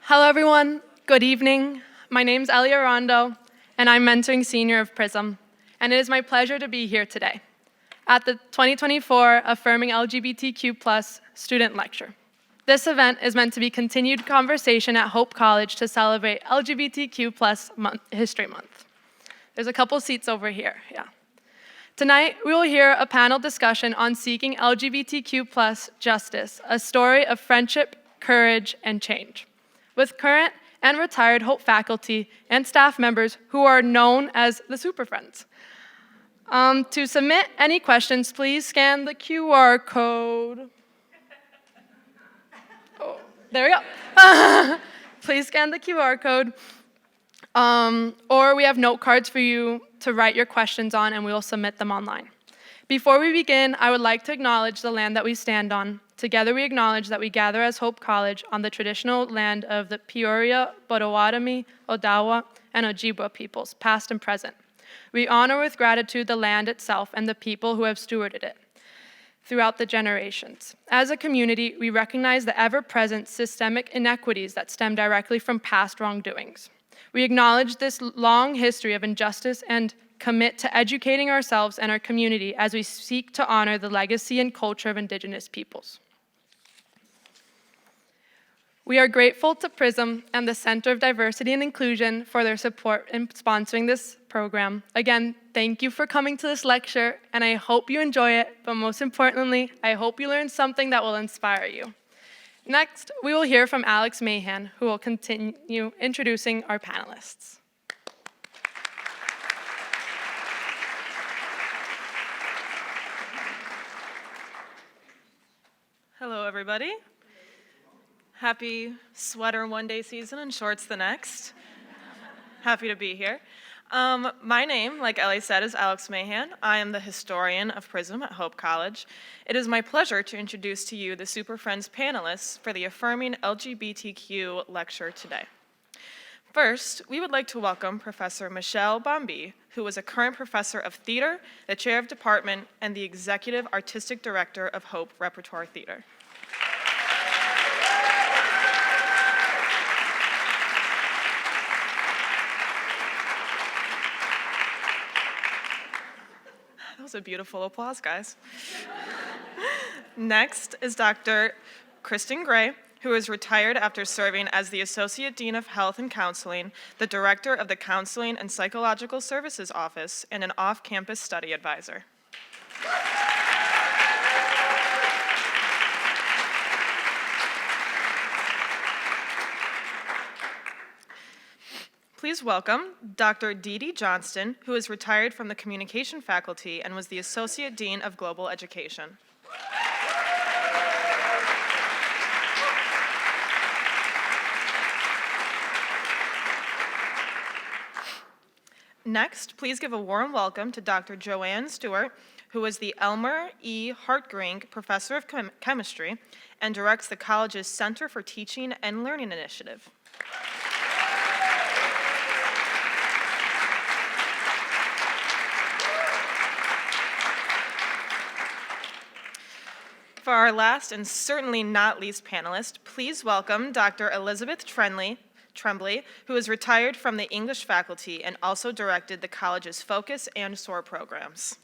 Hello everyone, good evening. My name's Elia Rondo, and I'm mentoring senior of PRISM, and it is my pleasure to be here today at the 2024 Affirming LGBTQ Student Lecture. This event is meant to be continued conversation at Hope College to celebrate LGBTQ History Month. There's a couple seats over here, yeah. Tonight, we will hear a panel discussion on seeking LGBTQ justice, a story of friendship, courage, and change, with current and retired Hope faculty and staff members who are known as the Super Friends. To submit any questions, please scan the QR code. Oh, there we go. Please scan the QR code. Or we have note cards for you to write your questions on, and we will submit them online. Before we begin, I would like to acknowledge the land that we stand on. Together we acknowledge that we gather as Hope College on the traditional land of the Peoria, Potawatomi, Odawa, and Ojibwa peoples, past and present. We honor with gratitude the land itself and the people who have stewarded it throughout the generations. As a community, we recognize the ever-present systemic inequities that stem directly from past wrongdoings. We acknowledge this long history of injustice and commit to educating ourselves and our community as we seek to honor the legacy and culture of Indigenous peoples. We are grateful to PRISM and the Center of Diversity and Inclusion for their support in sponsoring this program. Again, thank you for coming to this lecture, and I hope you enjoy it, but most importantly, I hope you learn something that will inspire you. Next, we will hear from Alex Mahan, who will continue introducing our panelists. Hello, everybody. Happy sweater one day season and shorts the next. Happy to be here. My name, like Ellie said, is Alex Mahan. I am the historian of PRISM at Hope College. It is my pleasure to introduce to you the Super Friends panelists for the Affirming LGBTQ lecture today. First, we would like to welcome Professor Michelle Bombi, who is a current professor of theater, the chair of department, and the executive artistic director of Hope Repertoire Theater. That was a beautiful applause, guys. Next is Dr. Kristen Gray, who is retired after serving as the Associate Dean of Health and Counseling, the Director of the Counseling and Psychological Services Office, and an off-campus study advisor. Please welcome Dr. Dee Dee Johnston, who is retired from the Communication faculty and was the Associate Dean of Global Education. Next, please give a warm welcome to Dr. Joanne Stewart, who is the Elmer E. Hartgerink Professor of Chemistry and directs the college's Center for Teaching and Learning Initiative. For our last and certainly not least panelist, please welcome Dr. Elizabeth Tremblay, who is retired from the English faculty and also directed the college's Focus and SOAR programs.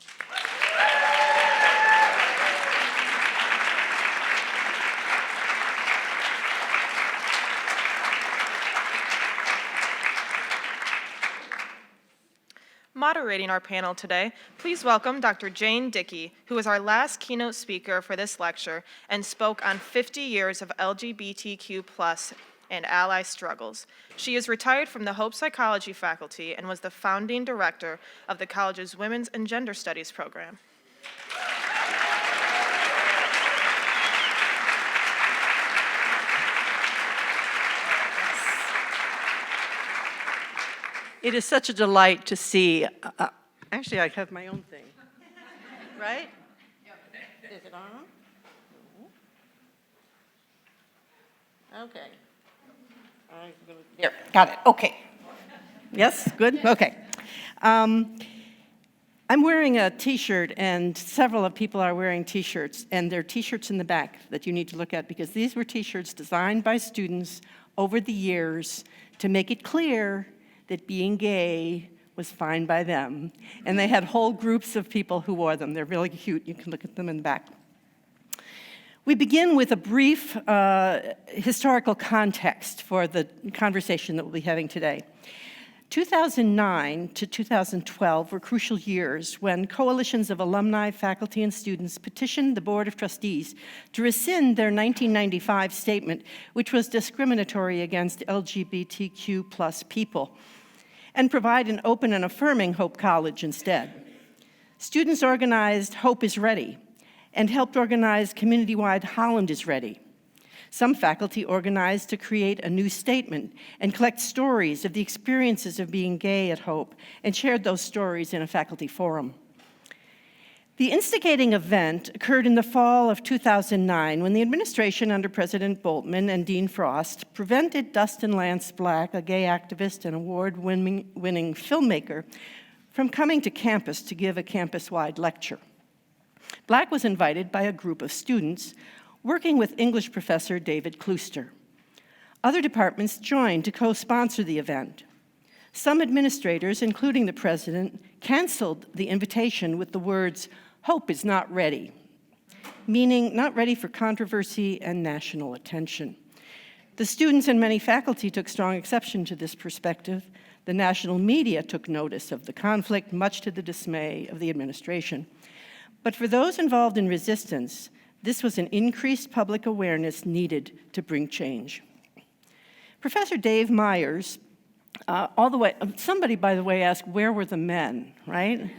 Moderating our panel today, please welcome Dr. Jane Dickey, who is our last keynote speaker for this lecture and spoke on 50 years of LGBTQ+ and ally struggles. She is retired from the Hope Psychology faculty and was the founding director of the college's Women's and Gender Studies program. It is such a delight to see, actually I have my own thing, right? Is it on? Okay. There, got it, okay. Yes, good, okay. I'm wearing a t-shirt, and several of people are wearing t-shirts, and there are t-shirts in the back that you need to look at, because these were t-shirts designed by students over the years to make it clear that being gay was fine by them. And they had whole groups of people who wore them. They're really cute. You can look at them in the back. We begin with a brief historical context for the conversation that we'll be having today. 2009 to 2012 were crucial years when coalitions of alumni, faculty, and students petitioned the Board of Trustees to rescind their 1995 statement, which was discriminatory against LGBTQ plus people, and provide an open and affirming Hope College instead. Students organized Hope is Ready and helped organize community-wide Holland is Ready. Some faculty organized to create a new statement and collect stories of the experiences of being gay at Hope and shared those stories in a faculty forum. The instigating event occurred in the fall of 2009 when the administration under President Boltman and Dean Frost prevented Dustin Lance Black, a gay activist and award-winning filmmaker, from coming to campus to give a campus-wide lecture. Black was invited by a group of students working with English professor David Klooster. Other departments joined to co-sponsor the event. Some administrators, including the president, canceled the invitation with the words, "Hope is not ready," meaning not ready for controversy and national attention. The students and many faculty took strong exception to this perspective. The national media took notice of the conflict, much to the dismay of the administration. But for those involved in resistance, this was an increased public awareness needed to bring change. Professor Dave Myers, somebody, by the way, asked, where were the men, right?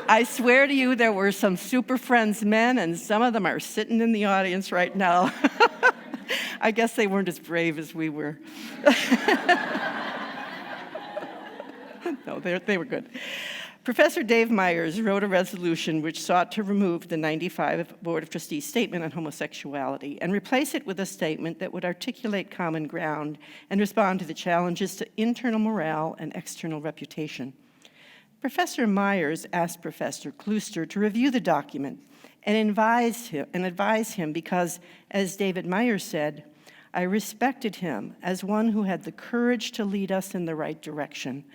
I swear to you, there were some Super Friends men, and some of them are sitting in the audience right now. I guess they weren't as brave as we were. No, they were good. Professor Dave Myers wrote a resolution which sought to remove the 95 Board of Trustees statement on homosexuality and replace it with a statement that would articulate common ground and respond to the challenges to internal morale and external reputation. Professor Myers asked Professor Klooster to review the document and advise him because, as David Myers said, "I respected him as one who had the courage to lead us in the right direction,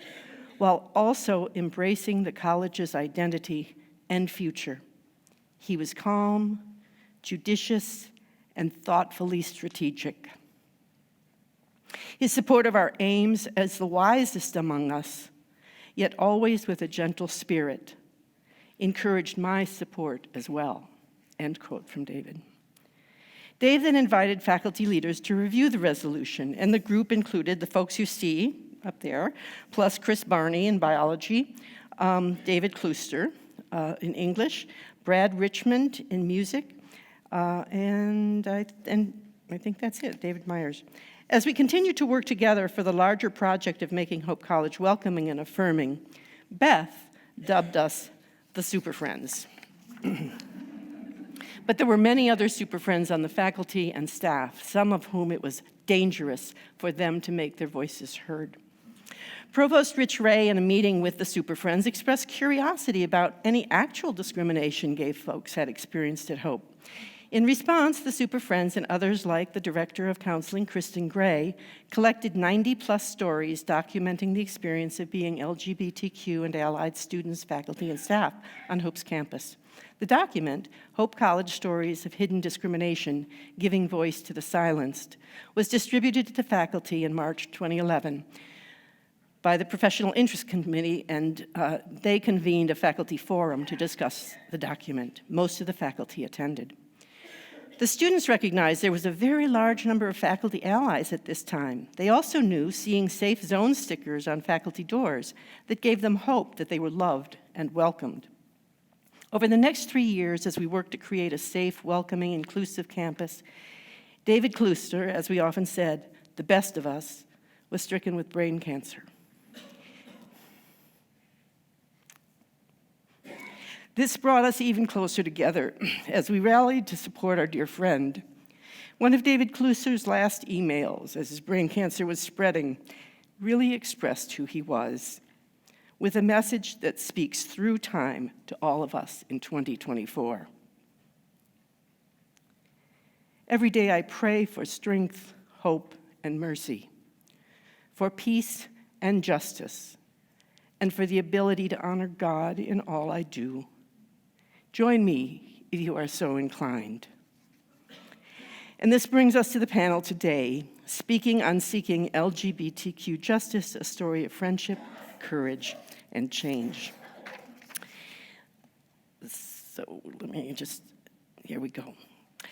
while also embracing the college's identity and future. He was calm, judicious, and thoughtfully strategic. His support of our aims as the wisest among us, yet always with a gentle spirit, encouraged my support as well." End quote from David. Dave then invited faculty leaders to review the resolution, and the group included the folks you see up there, plus Chris Barney in biology, David Klooster in English, Brad Richmond in music, and I think that's it, David Myers. As we continue to work together for the larger project of making Hope College welcoming and affirming, Beth dubbed us the Super Friends. But there were many other Super Friends on the faculty and staff, some of whom it was dangerous for them to make their voices heard. Provost Rich Ray, in a meeting with the Super Friends, expressed curiosity about any actual discrimination gay folks had experienced at Hope. In response, the Super Friends and others like the Director of Counseling, Kristen Gray, collected 90-plus stories documenting the experience of being LGBTQ and allied students, faculty, and staff on Hope's campus. The document, Hope College Stories of Hidden Discrimination, Giving Voice to the Silenced, was distributed to faculty in March 2011 by the Professional Interest Committee, and they convened a faculty forum to discuss the document. Most of the faculty attended. The students recognized there was a very large number of faculty allies at this time. They also knew, seeing safe zone stickers on faculty doors, that gave them hope that they were loved and welcomed. Over the next 3 years, as we worked to create a safe, welcoming, inclusive campus, David Klooster, as we often said, the best of us, was stricken with brain cancer. This brought us even closer together as we rallied to support our dear friend. One of David Klooster's last emails, as his brain cancer was spreading, really expressed who he was, with a message that speaks through time to all of us in 2024. Every day I pray for strength, hope, and mercy, for peace and justice, and for the ability to honor God in all I do. Join me if you are so inclined. And this brings us to the panel today, speaking on seeking LGBTQ justice, a story of friendship, courage, and change. So let me just, here we go.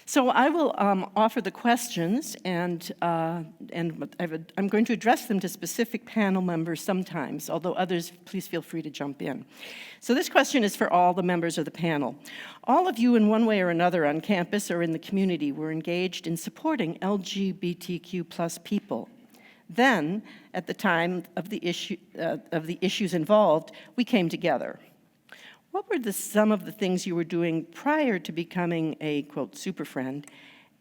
So I will offer the questions, and I'm going to address them to specific panel members sometimes, although others, please feel free to jump in. So this question is for all the members of the panel. All of you, in one way or another, on campus or in the community, were engaged in supporting LGBTQ plus people. Then, at the time of the issues involved, we came together. What were some of the things you were doing prior to becoming a, quote, super friend,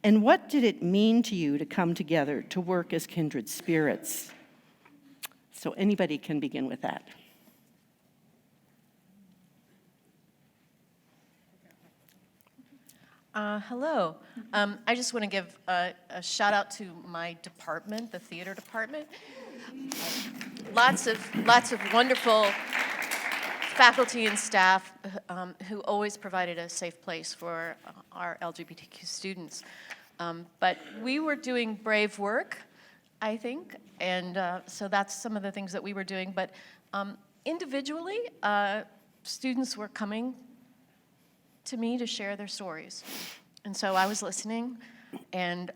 and what did it mean to you to come together to work as kindred spirits? So anybody can begin with that. Hello. I just want to give a shout out to my department, the theater department. Lots of wonderful faculty and staff who always provided a safe place for our LGBTQ students. But we were doing brave work, I think, and so that's some of the things that we were doing. But individually, students were coming to me to share their stories. And so I was listening and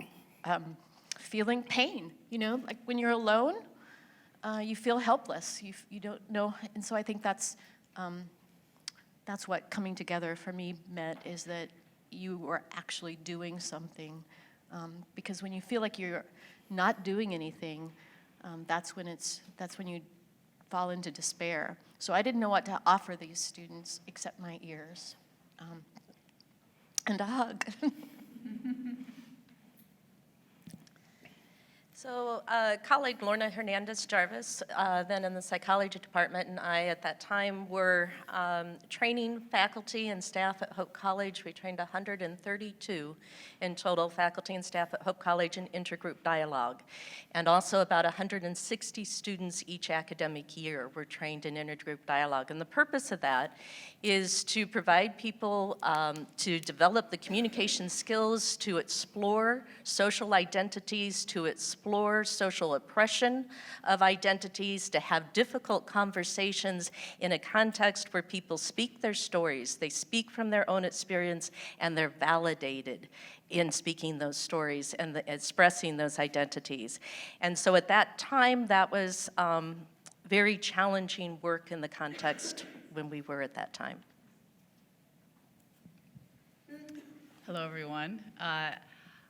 feeling pain, you know, like when you're alone, you feel helpless, you don't know. And so I think that's what coming together for me meant, is that you were actually doing something. Because when you feel like you're not doing anything, that's when you fall into despair. So I didn't know what to offer these students except my ears. And a hug. So colleague Lorna Hernandez-Jarvis, then in the psychology department, and I at that time were training faculty and staff at Hope College. We trained 132 in total, faculty and staff at Hope College in intergroup dialogue. And also about 160 students each academic year were trained in intergroup dialogue. And the purpose of that is to provide people to develop the communication skills, to explore social identities, to explore social oppression of identities, to have difficult conversations in a context where people speak their stories, they speak from their own experience, and they're validated in speaking those stories and expressing those identities. And so at that time, that was very challenging work in the context when we were at that time. Hello, everyone.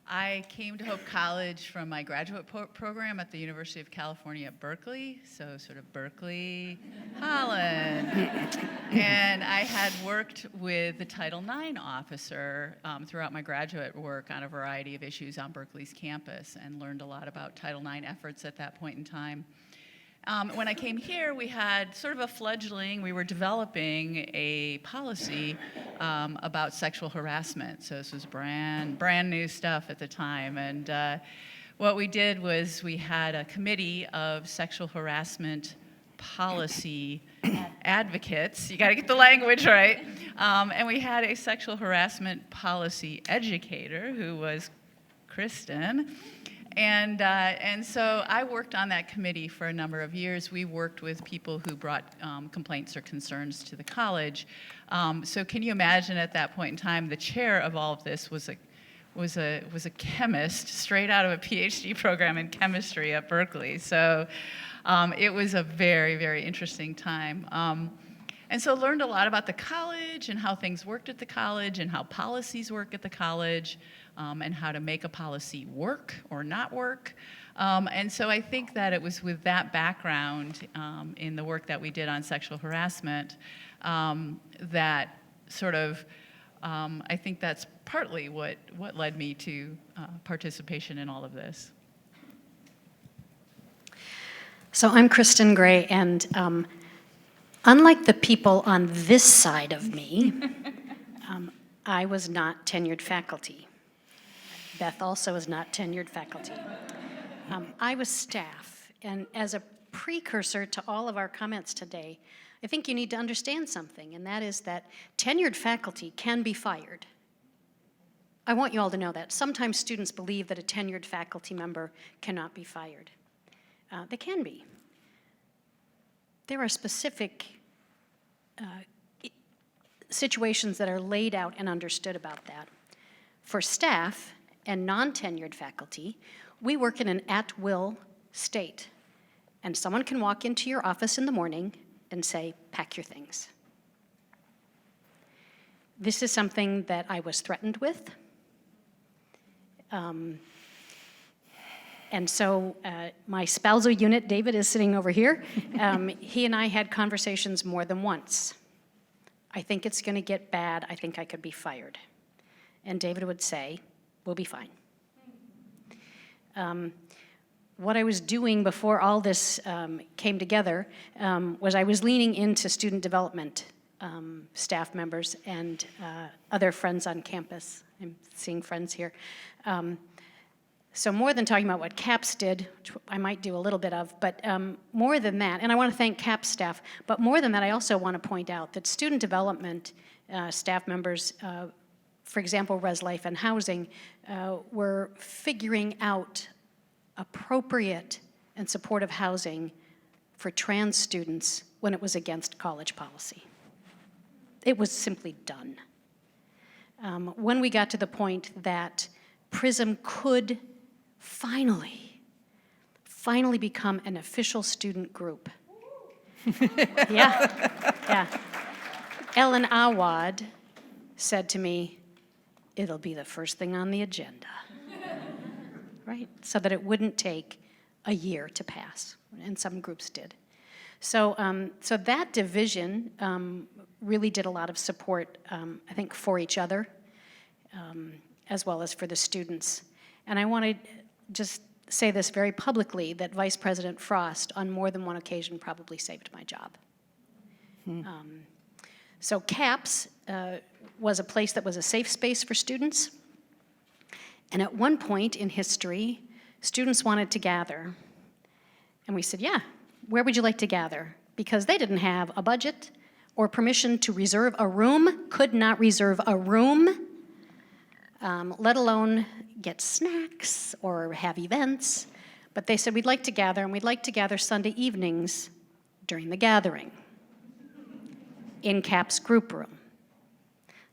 I came to Hope College from my graduate program at the University of California at Berkeley, so sort of Berkeley, Holland. And I had worked with the Title IX officer throughout my graduate work on a variety of issues on Berkeley's campus, and learned a lot about Title IX efforts at that point in time. When I came here, we had sort of a fledgling. We were developing a policy about sexual harassment. So this was brand new stuff at the time. And what we did was we had a committee of sexual harassment policy advocates. You got to get the language right. And we had a sexual harassment policy educator who was Kristen. And so I worked on that committee for a number of years. We worked with people who brought complaints or concerns to the college. So can you imagine at that point in time, the chair of all of this was a chemist straight out of a PhD program in chemistry at Berkeley. So it was a very, very interesting time. And so learned a lot about the college and how things worked at the college and how policies work at the college. And how to make a policy work or not work. And so I think that it was with that background in the work that we did on sexual harassment that sort of, I think that's partly what led me to participation in all of this. So I'm Kristen Gray, and unlike the people on this side of me, I was not tenured faculty. Beth also is not tenured faculty. I was staff, and as a precursor to all of our comments today, I think you need to understand something, and that is that tenured faculty can be fired. I want you all to know that. Sometimes students believe that a tenured faculty member cannot be fired. They can be. There are specific situations that are laid out and understood about that. For staff and non-tenured faculty, we work in an at-will state. And someone can walk into your office in the morning and say, pack your things. This is something that I was threatened with. And so my spousal unit, David, is sitting over here. He and I had conversations more than once. I think it's going to get bad. I think I could be fired. And David would say, we'll be fine. What I was doing before all this came together was I was leaning into student development staff members and other friends on campus. I'm seeing friends here. So more than talking about what CAPS did, which I might do a little bit of, but more than that, and I want to thank CAPS staff, but more than that, I also want to point out that student development staff members, for example, Res Life and Housing, were figuring out appropriate and supportive housing for trans students when it was against college policy. It was simply done. When we got to the point that PRISM could finally become an official student group. Yeah. Ellen Awad said to me, it'll be the first thing on the agenda. Right? So that it wouldn't take a year to pass, and some groups did. So that division really did a lot of support, I think, for each other, as well as for the students. And I want to just say this very publicly, that Vice President Frost, on more than one occasion, probably saved my job. So CAPS was a place that was a safe space for students. And at one point in history, students wanted to gather. And we said, yeah, where would you like to gather? Because they didn't have a budget or permission to reserve a room, could not reserve a room, let alone get snacks or have events. But they said, we'd like to gather, and we'd like to gather Sunday evenings during the gathering in CAPS group room.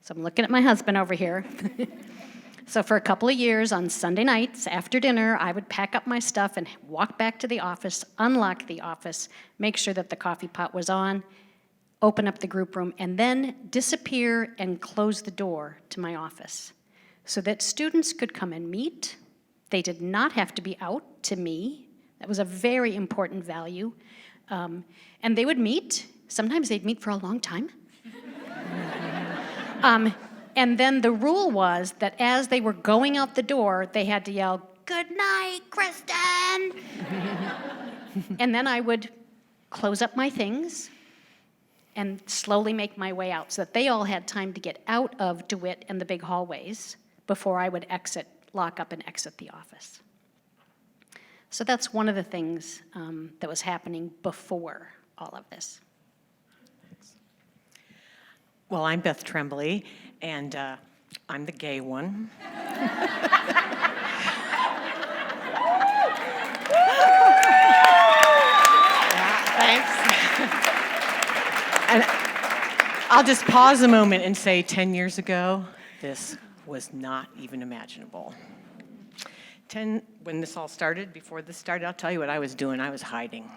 So I'm looking at my husband over here. So for a couple of years on Sunday nights after dinner, I would pack up my stuff and walk back to the office, unlock the office, make sure that the coffee pot was on, open up the group room, and then disappear and close the door to my office so that students could come and meet. They did not have to be out to me. That was a very important value. And they would meet. Sometimes they'd meet for a long time. And then the rule was that as they were going out the door, they had to yell, "Good night, Kristen!" And then I would close up my things and slowly make my way out so that they all had time to get out of DeWitt and the big hallways before I would lock up and exit the office. So that's one of the things that was happening before all of this. Well, I'm Beth Tremblay, and I'm the gay one. Thanks. And I'll just pause a moment and say 10 years ago, this was not even imaginable. When this all started, before this started, I'll tell you what I was doing. I was hiding.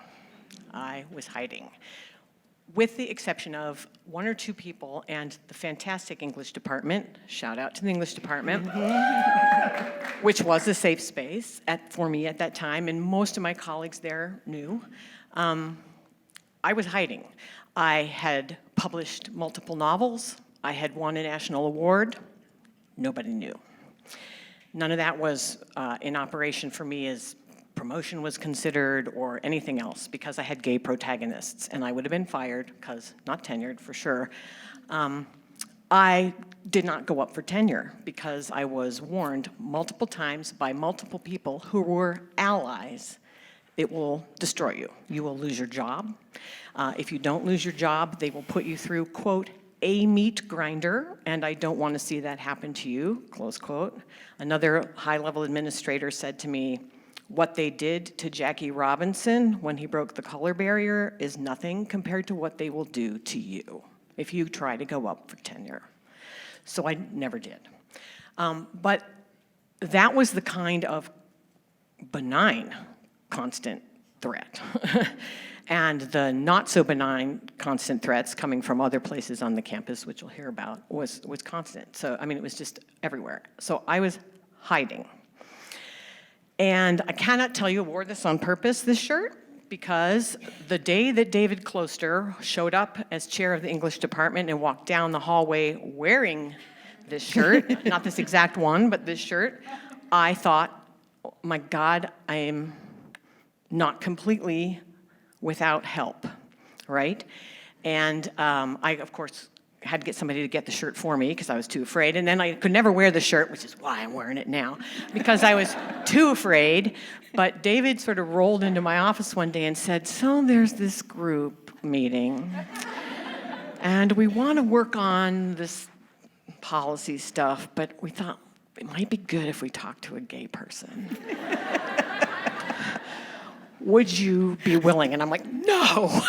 With the exception of one or two people and the fantastic English department, shout out to the English department, which was a safe space for me at that time, and most of my colleagues there knew. I was hiding. I had published multiple novels. I had won a national award. Nobody knew. None of that was in operation for me as promotion was considered or anything else, because I had gay protagonists, and I would have been fired, because not tenured for sure. I did not go up for tenure because I was warned multiple times by multiple people who were allies. It will destroy you. You will lose your job. If you don't lose your job, they will put you through, quote, a meat grinder, and I don't want to see that happen to you, close quote. Another high-level administrator said to me, what they did to Jackie Robinson when he broke the color barrier is nothing compared to what they will do to you if you try to go up for tenure. So I never did. But that was the kind of benign constant threat. And the not so benign constant threats coming from other places on the campus, which we'll hear about, was constant. So, I mean, it was just everywhere. So I was hiding. And I cannot tell you I wore this on purpose, this shirt, because the day that David Closter showed up as chair of the English department and walked down the hallway wearing this shirt, not this exact one, but this shirt, I thought, oh my God, I am not completely without help, right? And I, of course, had to get somebody to get the shirt for me because I was too afraid. And then I could never wear the shirt, which is why I'm wearing it now, because I was too afraid. But David sort of rolled into my office one day and said, so there's this group meeting, and we want to work on this policy stuff, but we thought it might be good if we talked to a gay person. Would you be willing? And I'm like, no.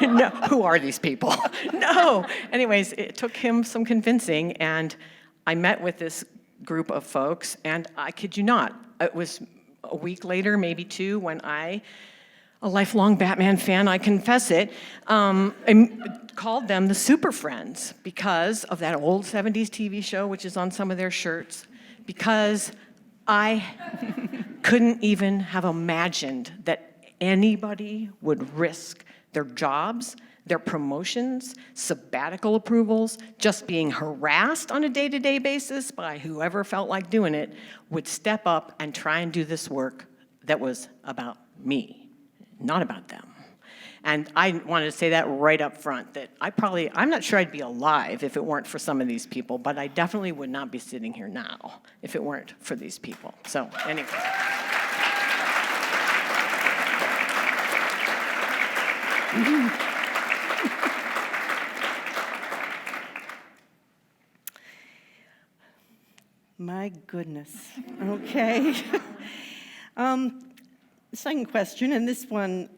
No. Who are these people? No. Anyways, it took him some convincing, and I met with this group of folks, and I kid you not, it was a week later, maybe two, when I, a lifelong Batman fan, I confess it, called them the Super Friends because of that old 70s TV show, which is on some of their shirts, because I couldn't even have imagined that anybody would risk their jobs, their promotions, sabbatical approvals, just being harassed on a day-to-day basis by whoever felt like doing it, would step up and try and do this work that was about me, not about them. And I wanted to say that right up front, that I'm not sure I'd be alive if it weren't for some of these people, but I definitely would not be sitting here now if it weren't for these people. So anyway. My goodness. Okay. Second question, and this one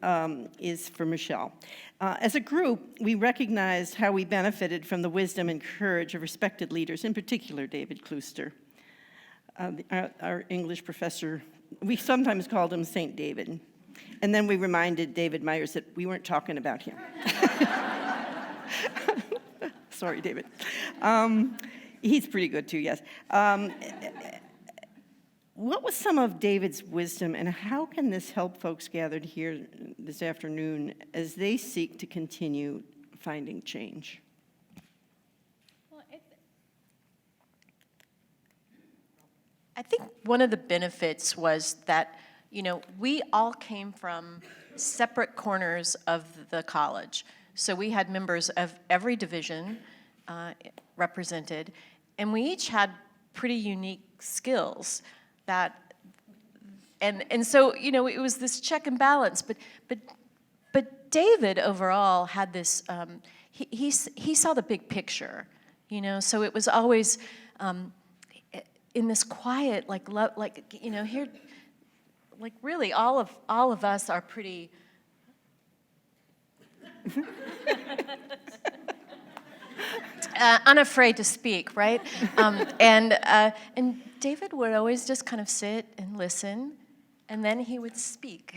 is for Michelle. As a group, we recognized how we benefited from the wisdom and courage of respected leaders, in particular David Closter, our English professor. We sometimes called him St. David. And then we reminded David Myers that we weren't talking about him. Sorry, David. He's pretty good too, yes. What was some of David's wisdom, and how can this help folks gathered here this afternoon as they seek to continue finding change? Well, I think one of the benefits was that, you know, we all came from separate corners of the college. So we had members of every division represented, and we each had pretty unique skills. And so, you know, it was this check and balance, but David overall had this, he saw the big picture, you know, so it was always in this quiet, like, you know, here, like really all of us are pretty, unafraid to speak, right? And David would always just kind of sit and listen, and then he would speak.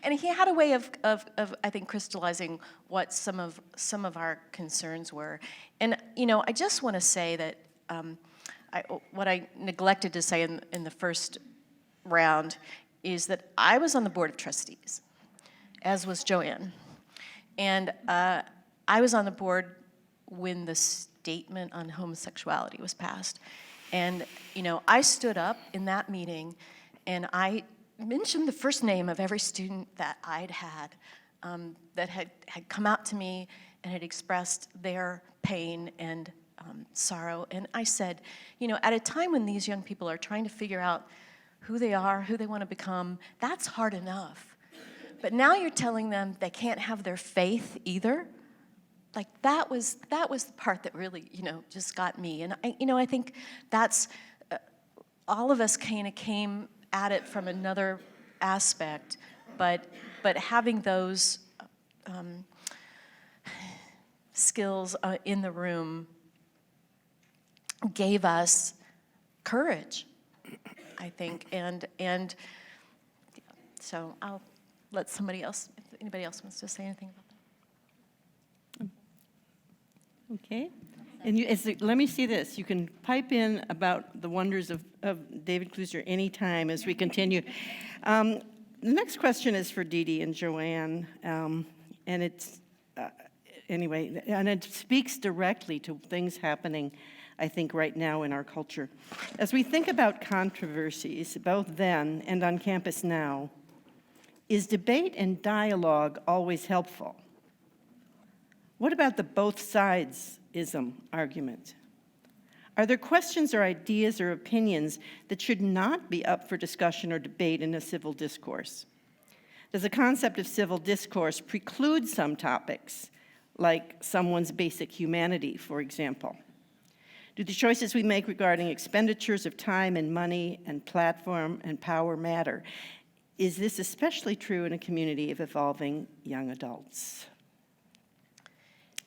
And he had a way of I think crystallizing what some of our concerns were. And you know, I just want to say that what I neglected to say in the first round is that I was on the board of trustees, as was Joanne, and I was on the board when the statement on homosexuality was passed. And, you know, I stood up in that meeting and I mentioned the first name of every student that I'd had that had come out to me and had expressed their pain and sorrow. And I said, you know, at a time when these young people are trying to figure out who they are, who they want to become, that's hard enough. But now you're telling them they can't have their faith either. Like that was the part that really, you know, just got me. And I think that's all of us kind of came at it from another aspect, but having those skills in the room gave us courage, I think, and so I'll let somebody else, if anybody else wants to say anything about that. Okay. And let me see this. You can pipe in about the wonders of David Kluser anytime as we continue. The next question is for Dee Dee and Joanne, and it's, anyway, and it speaks directly to things happening, I think, right now in our culture. As we think about controversies, both then and on campus now, is debate and dialogue always helpful? What about the both sides-ism argument? Are there questions or ideas or opinions that should not be up for discussion or debate in a civil discourse? Does the concept of civil discourse preclude some topics, like someone's basic humanity, for example? Do the choices we make regarding expenditures of time and money and platform and power matter? Is this especially true in a community of evolving young adults?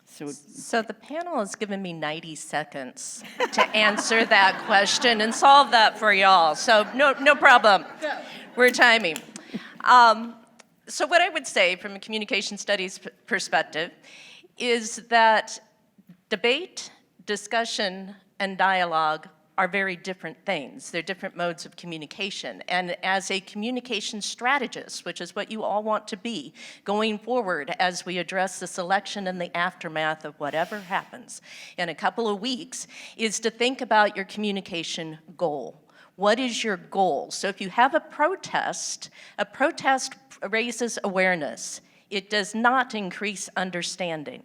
So the panel has given me 90 seconds to answer that question and solve that for y'all. So no problem. We're timing. So what I would say from a communication studies perspective is that debate, discussion, and dialogue are very different things. They're different modes of communication. And as a communication strategist, which is what you all want to be going forward as we address this election and the aftermath of whatever happens in a couple of weeks, is to think about your communication goal. What is your goal? So if you have a protest raises awareness. It does not increase understanding.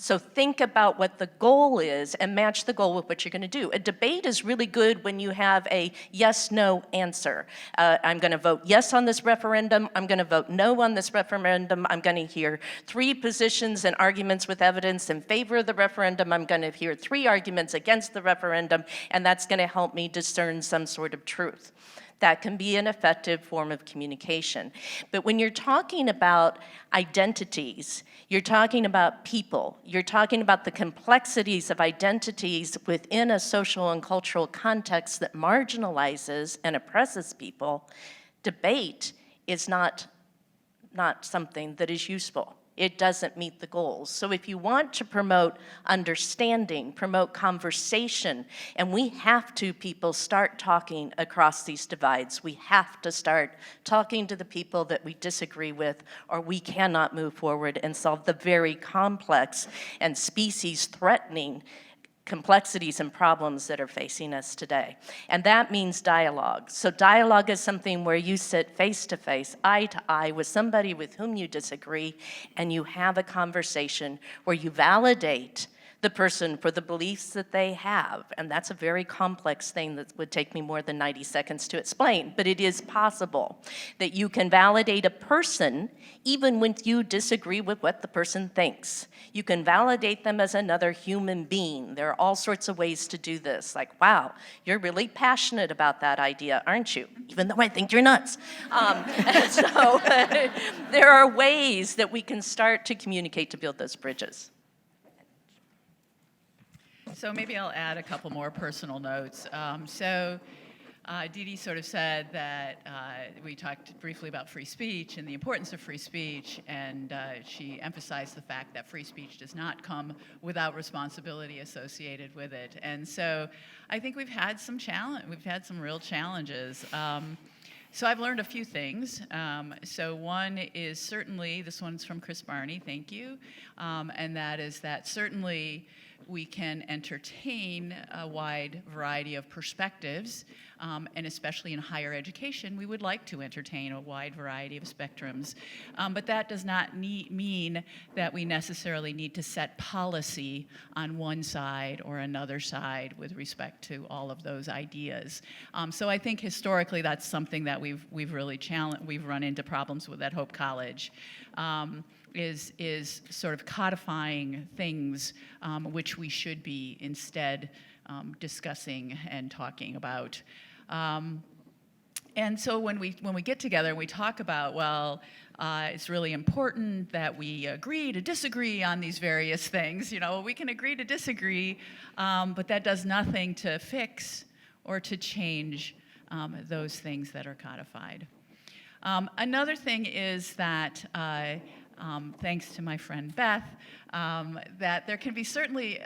So think about what the goal is and match the goal with what you're going to do. A debate is really good when you have a yes-no answer. I'm going to vote yes on this referendum. I'm going to vote no on this referendum. I'm going to hear 3 positions and arguments with evidence in favor of the referendum. I'm going to hear 3 arguments against the referendum, and that's going to help me discern some sort of truth. That can be an effective form of communication. But when you're talking about identities, you're talking about people, you're talking about the complexities of identities within a social and cultural context that marginalizes and oppresses people, debate is not something that is useful. It doesn't meet the goals. So if you want to promote understanding, promote conversation, and we have to, people, start talking across these divides. We have to start talking to the people that we disagree with, or we cannot move forward and solve the very complex and species-threatening complexities and problems that are facing us today. And that means dialogue. So dialogue is something where you sit face to face, eye to eye with somebody with whom you disagree, and you have a conversation where you validate the person for the beliefs that they have. And that's a very complex thing that would take me more than 90 seconds to explain. But it is possible that you can validate a person even when you disagree with what the person thinks. You can validate them as another human being. There are all sorts of ways to do this. Like, wow, you're really passionate about that idea, aren't you? Even though I think you're nuts. So there are ways that we can start to communicate to build those bridges. So maybe I'll add a couple more personal notes. Dee Dee sort of said that we talked briefly about free speech and the importance of free speech, and she emphasized the fact that free speech does not come without responsibility associated with it. And so I think we've had some real challenges. So I've learned a few things. So one is certainly, this one's from Chris Barney, thank you, and that is that certainly we can entertain a wide variety of perspectives, and especially in higher education, we would like to entertain a wide variety of spectrums. But that does not mean that we necessarily need to set policy on one side or another side with respect to all of those ideas. So I think historically that's something that we've really we've run into problems with at Hope College. Is sort of codifying things which we should be instead discussing and talking about. And so when we get together and we talk about, well, it's really important that we agree to disagree on these various things. You know, we can agree to disagree, but that does nothing to fix or to change those things that are codified. Another thing is that thanks to my friend Beth, that there can be certainly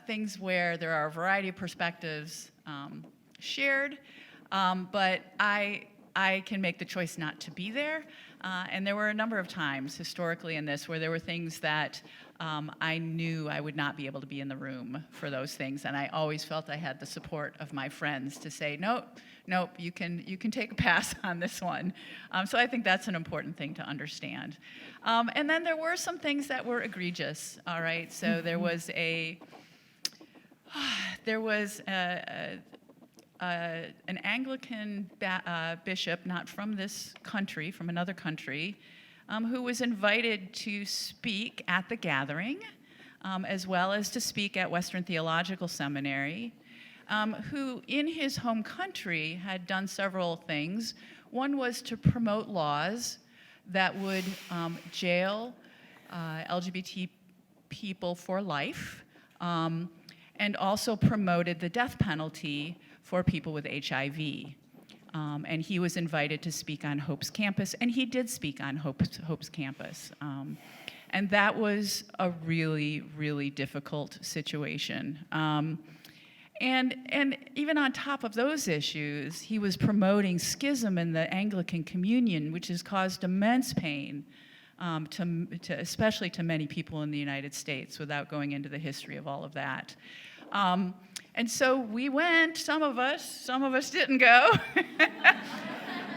things where there are a variety of perspectives shared, but I can make the choice not to be there. And there were a number of times historically in this where there were things that I knew I would not be able to be in the room for those things, and I always felt I had the support of my friends to say, nope, you can take a pass on this one. So I think that's an important thing to understand. And then there were some things that were egregious, all right? So there was an Anglican bishop, not from this country, from another country, who was invited to speak at the gathering, as well as to speak at Western Theological Seminary, who in his home country had done several things. One was to promote laws that would jail LGBT people for life, and also promoted the death penalty for people with HIV. And he was invited to speak on Hope's campus, and he did speak on Hope's campus. And that was a really, really difficult situation. And even on top of those issues, he was promoting schism in the Anglican communion, which has caused immense pain, especially to many people in the United States, without going into the history of all of that. And so we went, some of us didn't go,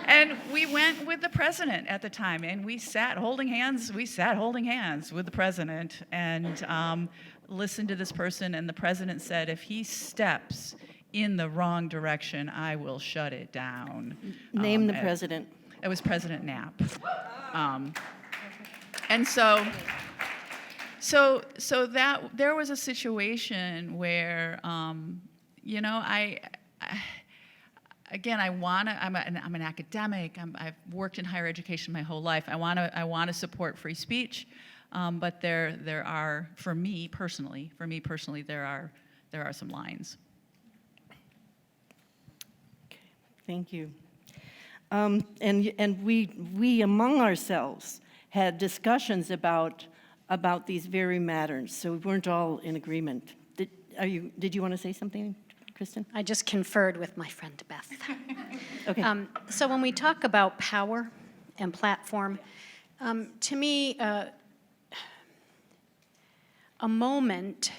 and we went with the president at the time, and we sat holding hands with the president, and listened to this person, and the president said, if he steps in the wrong direction, I will shut it down. Name the president. It was President Knapp. And so that there was a situation where, you know, I'm an academic. I've worked in higher education my whole life. I want to support free speech, but there are, for me personally, there are some lines. Okay, thank you. And we among ourselves had discussions about these very matters, so we weren't all in agreement. Did you want to say something, Kristen? I just conferred with my friend Beth. Okay. So when we talk about power and platform, to me, a moment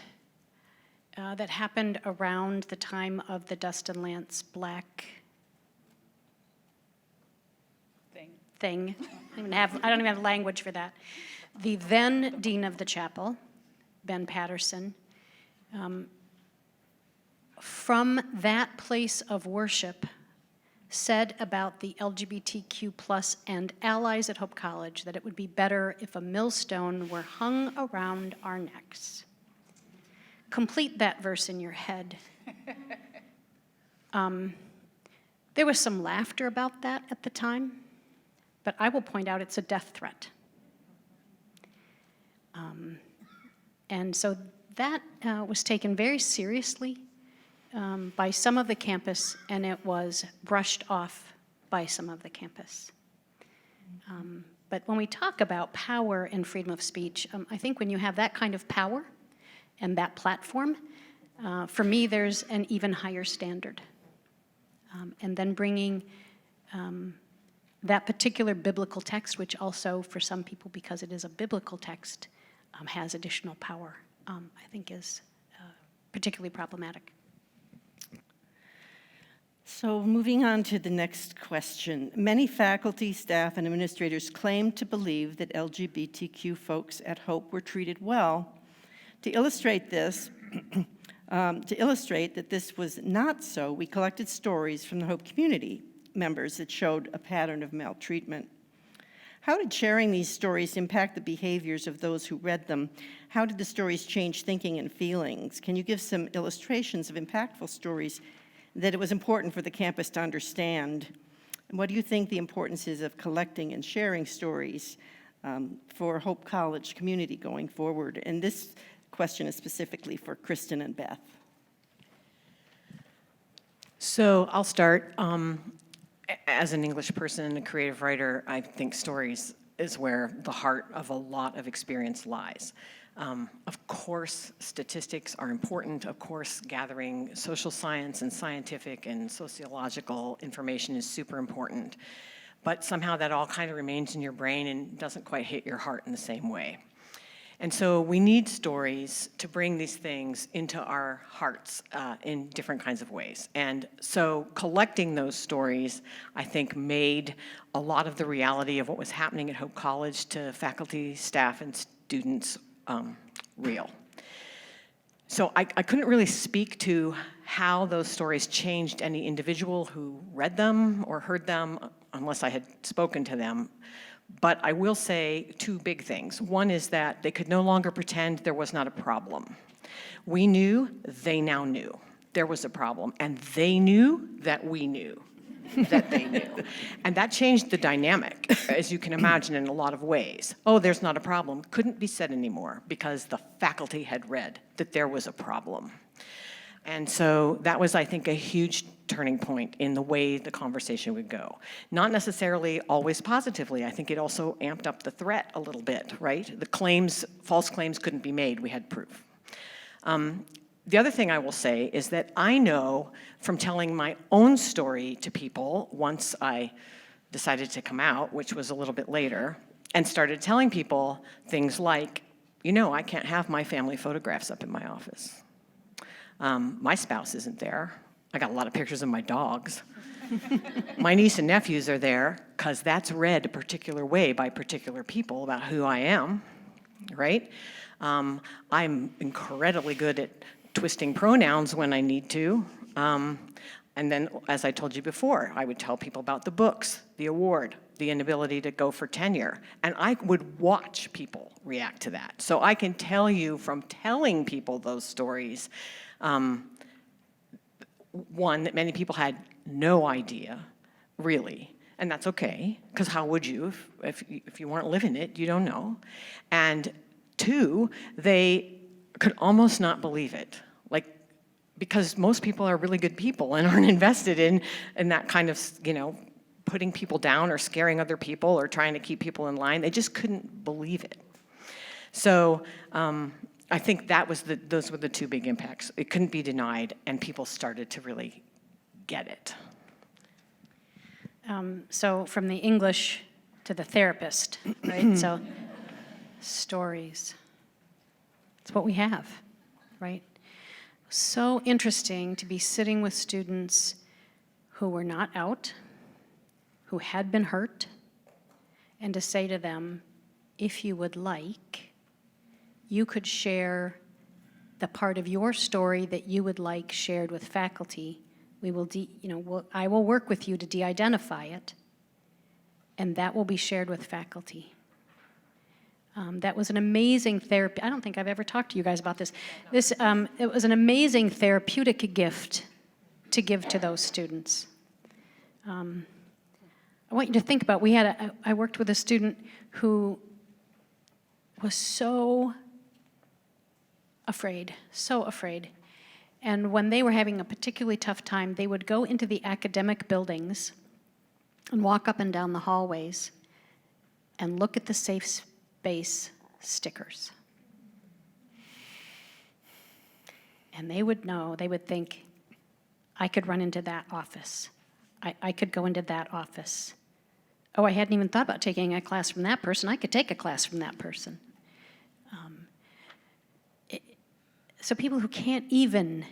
that happened around the time of the Dustin Lance Black thing. I don't even have language for that. The then dean of the chapel, Ben Patterson, from that place of worship, said about the LGBTQ plus and allies at Hope College that it would be better if a millstone were hung around our necks. Complete that verse in your head. There was some laughter about that at the time, but I will point out it's a death threat. And so that was taken very seriously by some of the campus, and it was brushed off by some of the campus. But when we talk about power and freedom of speech, I think when you have that kind of power and that platform, for me, there's an even higher standard. And then bringing that particular biblical text, which also for some people, because it is a biblical text, has additional power, I think is particularly problematic. So moving on to the next question. Many faculty, staff, and administrators claim to believe that LGBTQ folks at Hope were treated well. To illustrate this, that this was not so, we collected stories from the Hope community members that showed a pattern of maltreatment. How did sharing these stories impact the behaviors of those who read them? How did the stories change thinking and feelings? Can you give some illustrations of impactful stories that it was important for the campus to understand? And what do you think the importance is of collecting and sharing stories for Hope College community going forward? And this question is specifically for Kristen and Beth. So I'll start. As an English person and a creative writer, I think stories is where the heart of a lot of experience lies. Of course, statistics are important. Of course, gathering social science and scientific and sociological information is super important. But somehow that all kind of remains in your brain and doesn't quite hit your heart in the same way. And so we need stories to bring these things into our hearts in different kinds of ways. And so collecting those stories, I think, made a lot of the reality of what was happening at Hope College to faculty, staff, and students real. So I couldn't really speak to how those stories changed any individual who read them or heard them unless I had spoken to them. But I will say two big things. One is that they could no longer pretend there was not a problem. We knew, they now knew there was a problem, and they knew that we knew that they knew. And that changed the dynamic, as you can imagine, in a lot of ways. Oh, there's not a problem. Couldn't be said anymore because the faculty had read that there was a problem. And so that was, I think, a huge turning point in the way the conversation would go. Not necessarily always positively. I think it also amped up the threat a little bit, right? The claims, false claims couldn't be made. We had proof. The other thing I will say is that I know from telling my own story to people once I decided to come out, which was a little bit later, and started telling people things like, you know, I can't have my family photographs up in my office. My spouse isn't there. I got a lot of pictures of my dogs. My niece and nephews are there because that's read a particular way by particular people about who I am, right? I'm incredibly good at twisting pronouns when I need to. And then, as I told you before, I would tell people about the books, the award, the inability to go for tenure. And I would watch people react to that. So I can tell you from telling people those stories, one, that many people had no idea, really, and that's okay, because how would you if you weren't living it? You don't know. And two, they could almost not believe it, like, because most people are really good people and aren't invested in that kind of, you know, putting people down or scaring other people or trying to keep people in line. They just couldn't believe it. So I think those were the two big impacts. It couldn't be denied, and people started to really get it. So from the English to the therapist, right? So stories. It's what we have, right? So interesting to be sitting with students who were not out, who had been hurt, and to say to them, if you would like, you could share the part of your story that you would like shared with faculty. We will, I will work with you to de-identify it, and that will be shared with faculty. That was an amazing therapy. I don't think I've ever talked to you guys about this. It was an amazing therapeutic gift to give to those students. I want you to think about, I worked with a student who was so afraid. And when they were having a particularly tough time, they would go into the academic buildings and walk up and down the hallways and look at the safe space stickers. And they would know, they would think, I could run into that office. I could go into that office. Oh, I hadn't even thought about taking a class from that person. I could take a class from that person. So people who can't even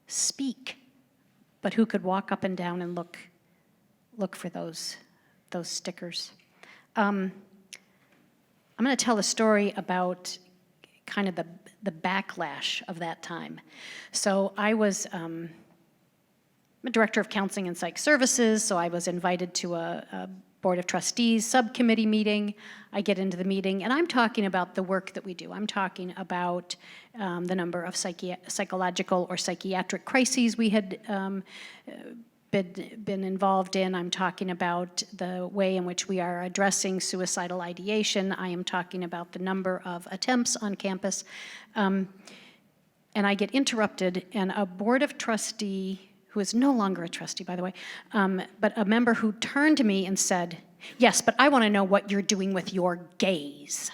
speak but who could walk up and down and look for those stickers. I'm going to tell a story about kind of the backlash of that time. So I was I'm a director of counseling and psych services, so I was invited to a Board of Trustees subcommittee meeting. I get into the meeting, and I'm talking about the work that we do. I'm talking about the number of psychological or psychiatric crises we had been involved in. I'm talking about the way in which we are addressing suicidal ideation. I am talking about the number of attempts on campus. And I get interrupted, and a Board of Trustee, who is no longer a trustee, by the way, but a member who turned to me and said, "Yes, but I want to know what you're doing with your gays."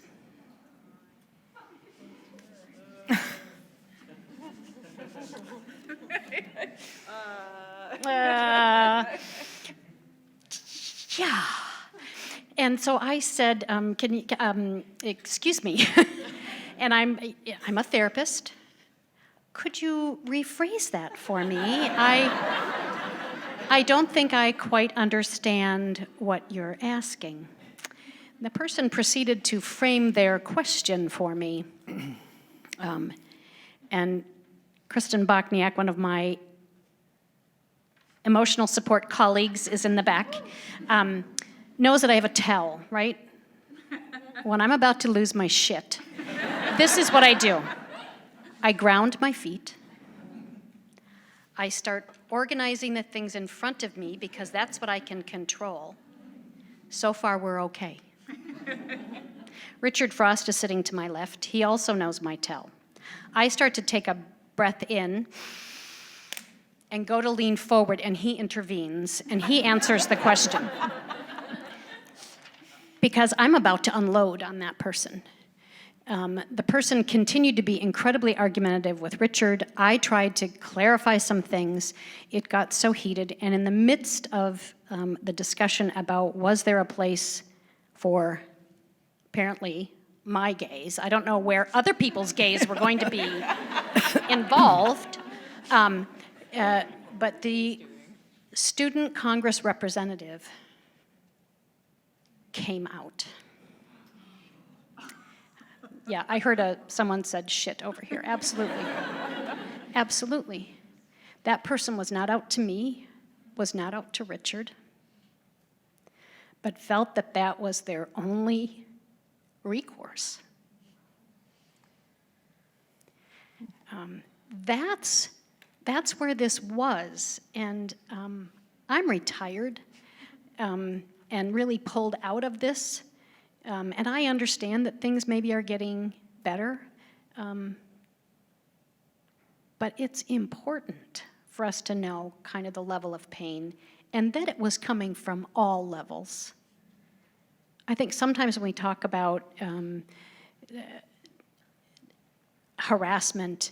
Yeah. And so I said, "Can you, excuse me," and I'm a therapist. Could you rephrase that for me? I don't think I quite understand what you're asking. The person proceeded to frame their question for me. And Kristen Bachniak, one of my emotional support colleagues, is in the back, knows that I have a tell, right? When I'm about to lose my shit, this is what I do. I ground my feet. I start organizing the things in front of me because that's what I can control. So far, we're okay. Richard Frost is sitting to my left. He also knows my tell. I start to take a breath in and go to lean forward, and he intervenes, and he answers the question. Because I'm about to unload on that person. The person continued to be incredibly argumentative with Richard. I tried to clarify some things. It got so heated, and in the midst of the discussion about was there a place for, apparently, my gays, I don't know where other people's gays were going to be involved, but the student Congress representative came out. Yeah, I heard someone said shit over here. Absolutely. Absolutely. That person was not out to me, was not out to Richard, but felt that that was their only recourse. That's where this was. And I'm retired and really pulled out of this. And I understand that things maybe are getting better, but it's important for us to know kind of the level of pain and that it was coming from all levels. I think sometimes when we talk about harassment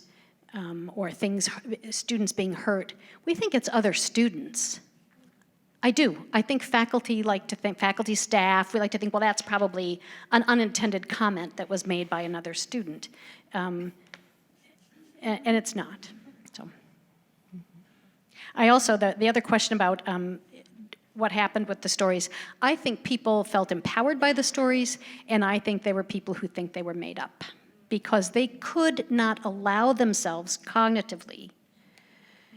or students being hurt, we think it's other students. I do. I think faculty staff, we like to think, well, that's probably an unintended comment that was made by another student. And it's not. So, I also, the other question about what happened with the stories, I think people felt empowered by the stories, and I think there were people who think they were made up because they could not allow themselves cognitively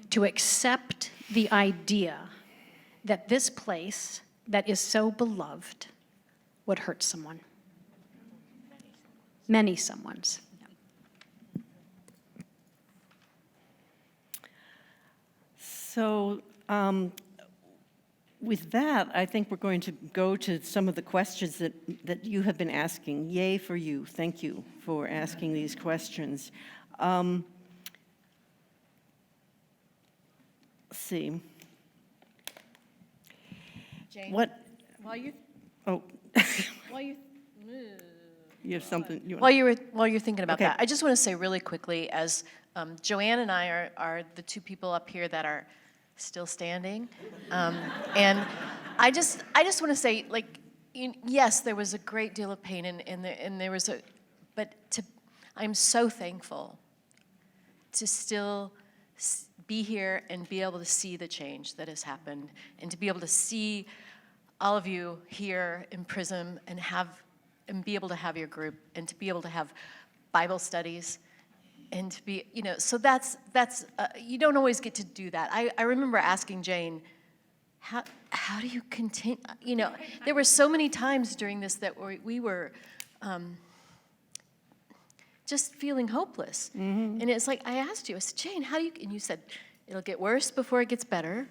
to accept the idea that this place that is so beloved would hurt someone. Many someones. So with that, I think we're going to go to some of the questions that you have been asking. Yay for you. Thank you for asking these questions. Let's see. Jane, What? while you You have something you want? while you're thinking about Okay. that, I just want to say really quickly, as Joanne and I are the two people up here that are still standing, and I just want to say, like, yes, there was a great deal of pain, and there was I'm so thankful to still be here and be able to see the change that has happened, and to be able to see all of you here in PRISM and be able to have your group, and to be able to have Bible studies, and to be, so that's you don't always get to do that. I remember asking Jane, how do you continue? There were so many times during this that we were just feeling hopeless. And it's like, I asked you, I said, Jane, how do you, and you said, it'll get worse before it gets better.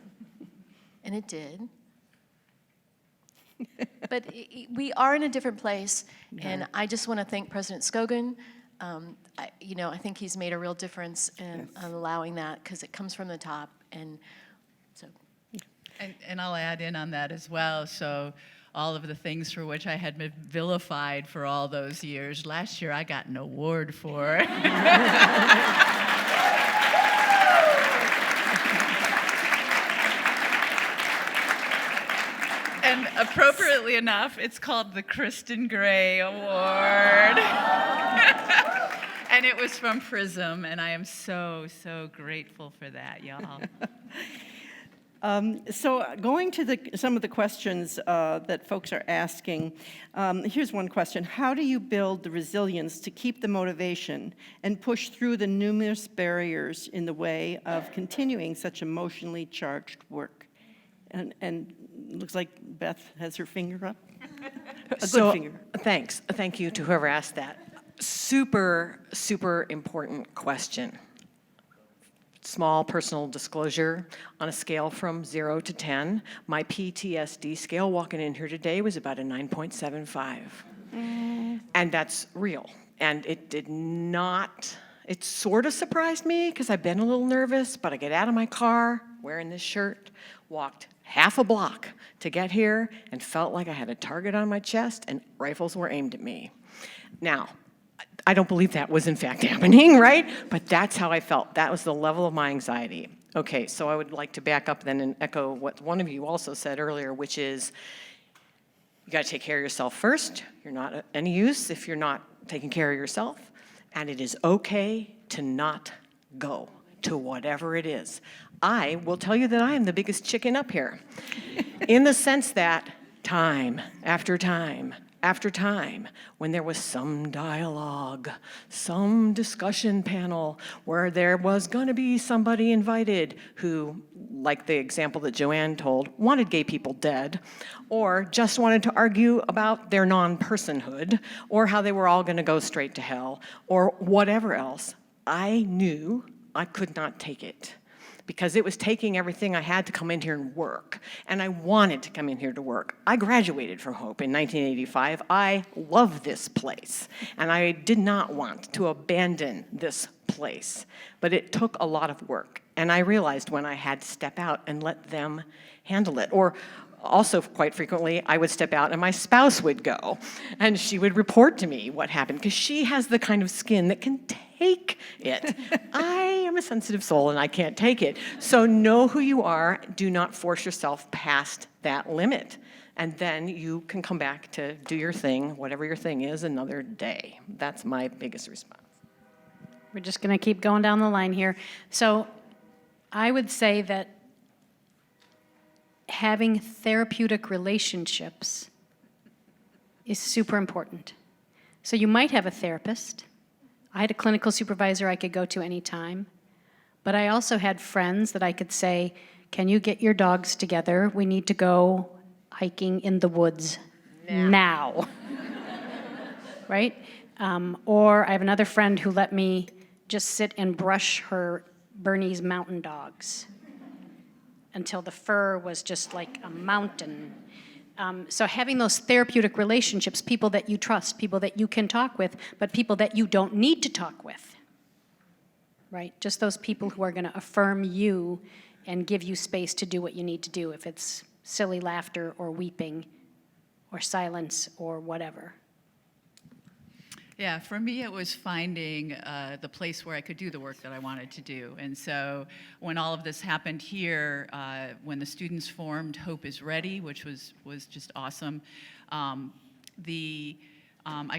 And it did. But we are in a different place, and I just want to thank President Scogin. I think he's made a real difference in allowing that, because it comes from the top, and so. And I'll add in on that as well. So all of the things for which I had been vilified for all those years, last year I got an award for. And appropriately enough, it's called the Kristen Gray Award. And it was from PRISM, and I am so, so grateful for that, y'all. So going to some of the questions that folks are asking, here's one question. How do you build the resilience to keep the motivation and push through the numerous barriers in the way of continuing such emotionally charged work? And it looks like Beth has her finger up. A good finger. Thanks. Thank you to whoever asked that. Super, super important question. Small personal disclosure, on a scale from 0 to 10, my PTSD scale walking in here today was about a 9.75. And that's real. And it sort of surprised me, because I've been a little nervous, but I get out of my car wearing this shirt, walked half a block to get here, and felt like I had a target on my chest and rifles were aimed at me. Now, I don't believe that was in fact happening, right? But that's how I felt. That was the level of my anxiety. Okay, so I would like to back up then and echo what one of you also said earlier, which is you got to take care of yourself first. You're not any use if you're not taking care of yourself. And it is okay to not go to whatever it is. I will tell you that I am the biggest chicken up here in the sense that time after time after time, when there was some dialogue, some discussion panel where there was going to be somebody invited who, like the example that Joanne told, wanted gay people dead, or just wanted to argue about their non-personhood, or how they were all going to go straight to hell, or whatever else, I knew I could not take it, because it was taking everything I had to come in here and work. And I wanted to come in here to work. I graduated from Hope in 1985. I love this place. And I did not want to abandon this place. But it took a lot of work. And I realized when I had to step out and let them handle it. Or also, quite frequently, I would step out and my spouse would go. And she would report to me what happened, because she has the kind of skin that can take it. I am a sensitive soul and I can't take it. So know who you are. Do not force yourself past that limit. And then you can come back to do your thing, whatever your thing is, another day. That's my biggest response. We're just going to keep going down the line here. So I would say that having therapeutic relationships is super important. So you might have a therapist. I had a clinical supervisor I could go to anytime, but I also had friends that I could say, can you get your dogs together? We need to go hiking in the woods now. Right? Or I have another friend who let me just sit and brush her Bernese mountain dogs until the fur was just like a mountain. So having those therapeutic relationships, people that you trust, people that you can talk with, but people that you don't need to talk with, right? Just those people who are going to affirm you and give you space to do what you need to do, if it's silly laughter or weeping or silence or whatever. Yeah, for me, it was finding the place where I could do the work that I wanted to do. And so when all of this happened here, when the students formed Hope is Ready, which was just awesome, I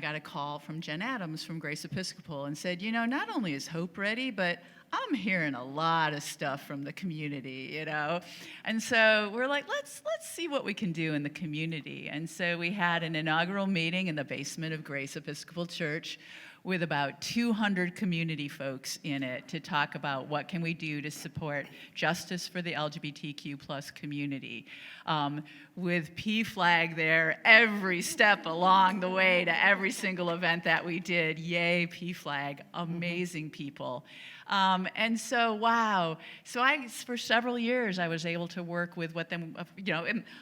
got a call from Jen Adams from Grace Episcopal and said, you know, not only is Hope ready, but I'm hearing a lot of stuff from the community, you know? And so we're like, let's see what we can do in the community. And so we had an inaugural meeting in the basement of Grace Episcopal Church with about 200 community folks in it to talk about what can we do to support justice for the LGBTQ plus community. With PFLAG there every step along the way to every single event that we did. Yay, PFLAG, amazing people. And so, wow. So for several years, I was able to work with what then,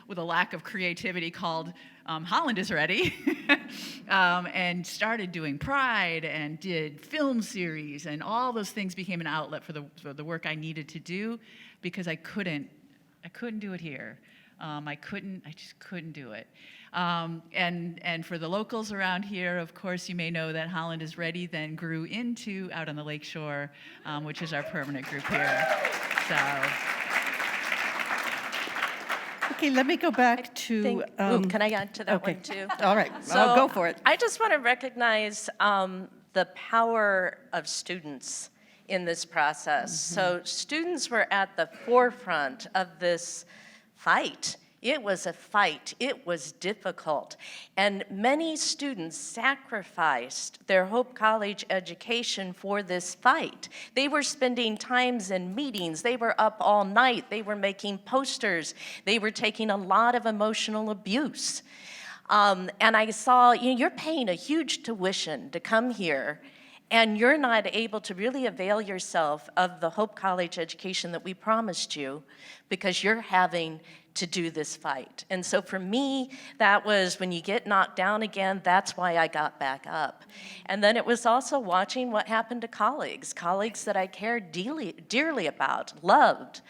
with a lack of creativity called Holland is Ready, and started doing Pride and did film series, and all those things became an outlet for the work I needed to do, because I couldn't do it here. I just couldn't do it. And for the locals around here, of course, you may know that Holland is Ready then grew into Out on the Lake Shore, which is our permanent group here. So. Okay, let me go back to. Can I add to that okay. one too? All right, I'll go for it. I just want to recognize the power of students in this process. So students were at the forefront of this fight. It was a fight. It was difficult. And many students sacrificed their Hope College education for this fight. They were spending times in meetings. They were up all night. They were making posters. They were taking a lot of emotional abuse. And I saw, you're paying a huge tuition to come here, and you're not able to really avail yourself of the Hope College education that we promised you because you're having to do this fight. And so for me, that was when you get knocked down again, that's why I got back up. And then it was also watching what happened to colleagues that I cared dearly about, loved,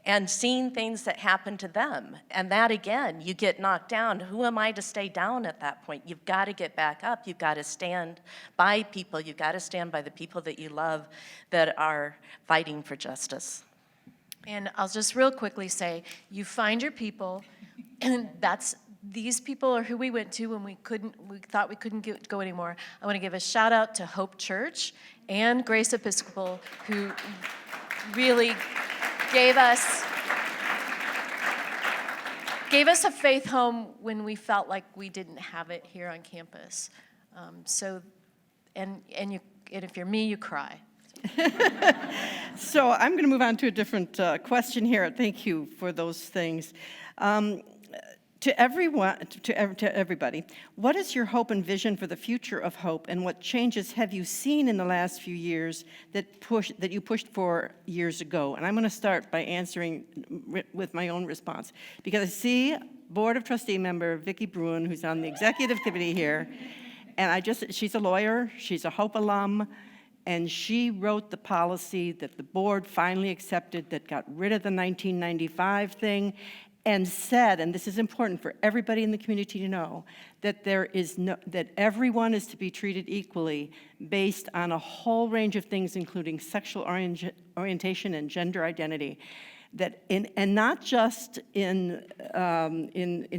and seeing things that happened to them. And that again, you get knocked down. Who am I to stay down at that point? You've got to get back up. You've got to stand by people. You've got to stand by the people that you love that are fighting for justice. And I'll just real quickly say, you find your people, and these people are who we went to when we thought we couldn't go anymore. I want to give a shout out to Hope Church and Grace Episcopal, who really gave us a faith home when we felt like we didn't have it here on campus. And if you're me, you cry. So I'm going to move on to a different question here. Thank you for those things. To everybody, what is your hope and vision for the future of Hope, and what changes have you seen in the last few years that you pushed for years ago? And I'm going to start by answering with my own response, because I see Board of Trustee member Vicki Bruin, who's on the executive committee here, and she's a lawyer, she's a Hope alum, and she wrote the policy that the board finally accepted that got rid of the 1995 thing, and said, and this is important for everybody in the community to know, that that everyone is to be treated equally based on a whole range of things, including sexual orientation and gender identity. And not just in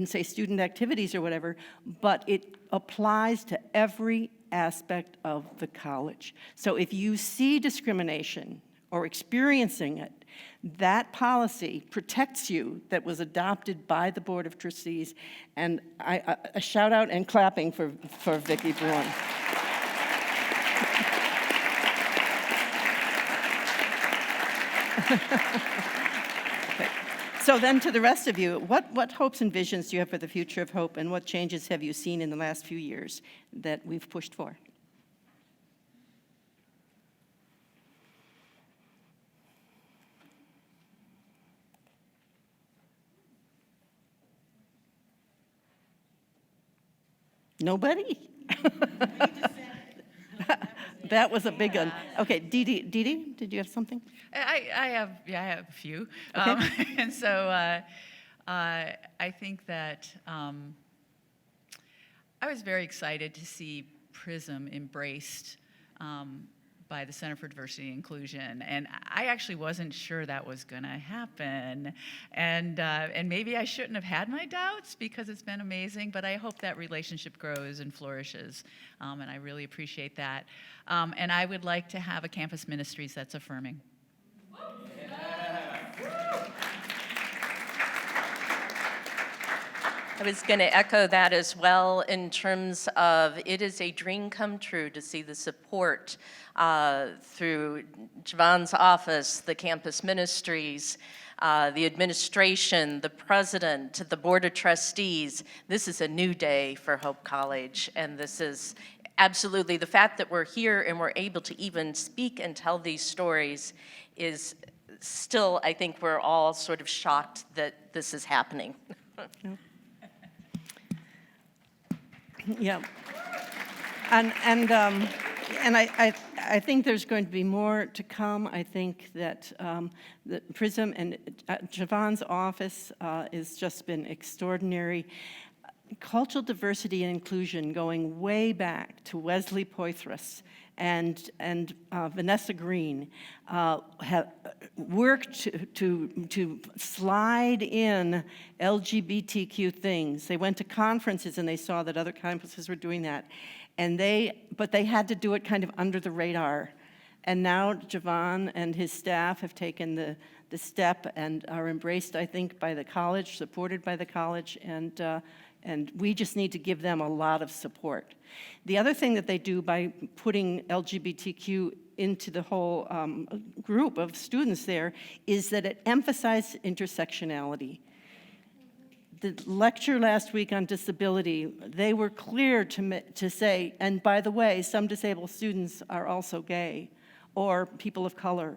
say student activities or whatever, but it applies to every aspect of the college. So if you see discrimination or experiencing it, that policy protects you, that was adopted by the Board of Trustees. And a shout out and clapping for Vicki Bruin. Okay. So then to the rest of you, what hopes and visions do you have for the future of Hope, and what changes have you seen in the last few years that we've pushed for? Nobody? That was a big one. Okay, Dee Dee, did you have something? I have a few. Okay. And so I think that I was very excited to see PRISM embraced by the Center for Diversity and Inclusion, and I actually wasn't sure that was going to happen, and maybe I shouldn't have had my doubts because it's been amazing. But I hope that relationship grows and flourishes, and I really appreciate that. And I would like to have a campus ministries that's affirming. I was going to echo that as well in terms of it is a dream come true to see the support through Javon's office, the campus ministries, the administration, the president, the board of trustees. This is a new day for Hope College, and this is absolutely, the fact that we're here and we're able to even speak and tell these stories is still, I think we're all sort of shocked that this is happening. Yeah. And I think there's going to be more to come. I think that the PRISM and Javon's office has just been extraordinary. Cultural diversity and inclusion going way back to Wesley Poitras and Vanessa Green have worked to slide in LGBTQ things. They went to conferences and they saw that other campuses were doing that, but they had to do it kind of under the radar. And now Javon and his staff have taken the step and are embraced, I think, by the college, supported by the college, and we just need to give them a lot of support. The other thing that they do by putting LGBTQ into the whole group of students there is that it emphasizes intersectionality. The lecture last week on disability, they were clear to say, and by the way, some disabled students are also gay, or people of color,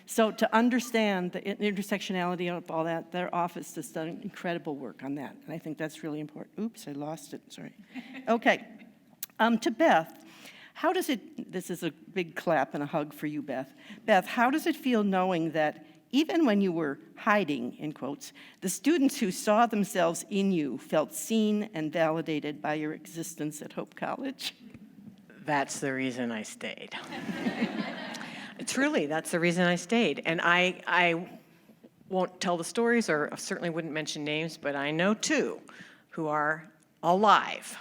so to understand the intersectionality of all that, their office has done incredible work on that, and I think that's really important. Oops, I lost it, sorry. Okay, to Beth, how does it, this is a big clap and a hug for you, Beth. Beth, how does it feel knowing that even when you were hiding, in quotes, the students who saw themselves in you felt seen and validated by your existence at Hope College? That's the reason I stayed. Truly, that's the reason I stayed. And I won't tell the stories, or certainly wouldn't mention names, but I know two who are alive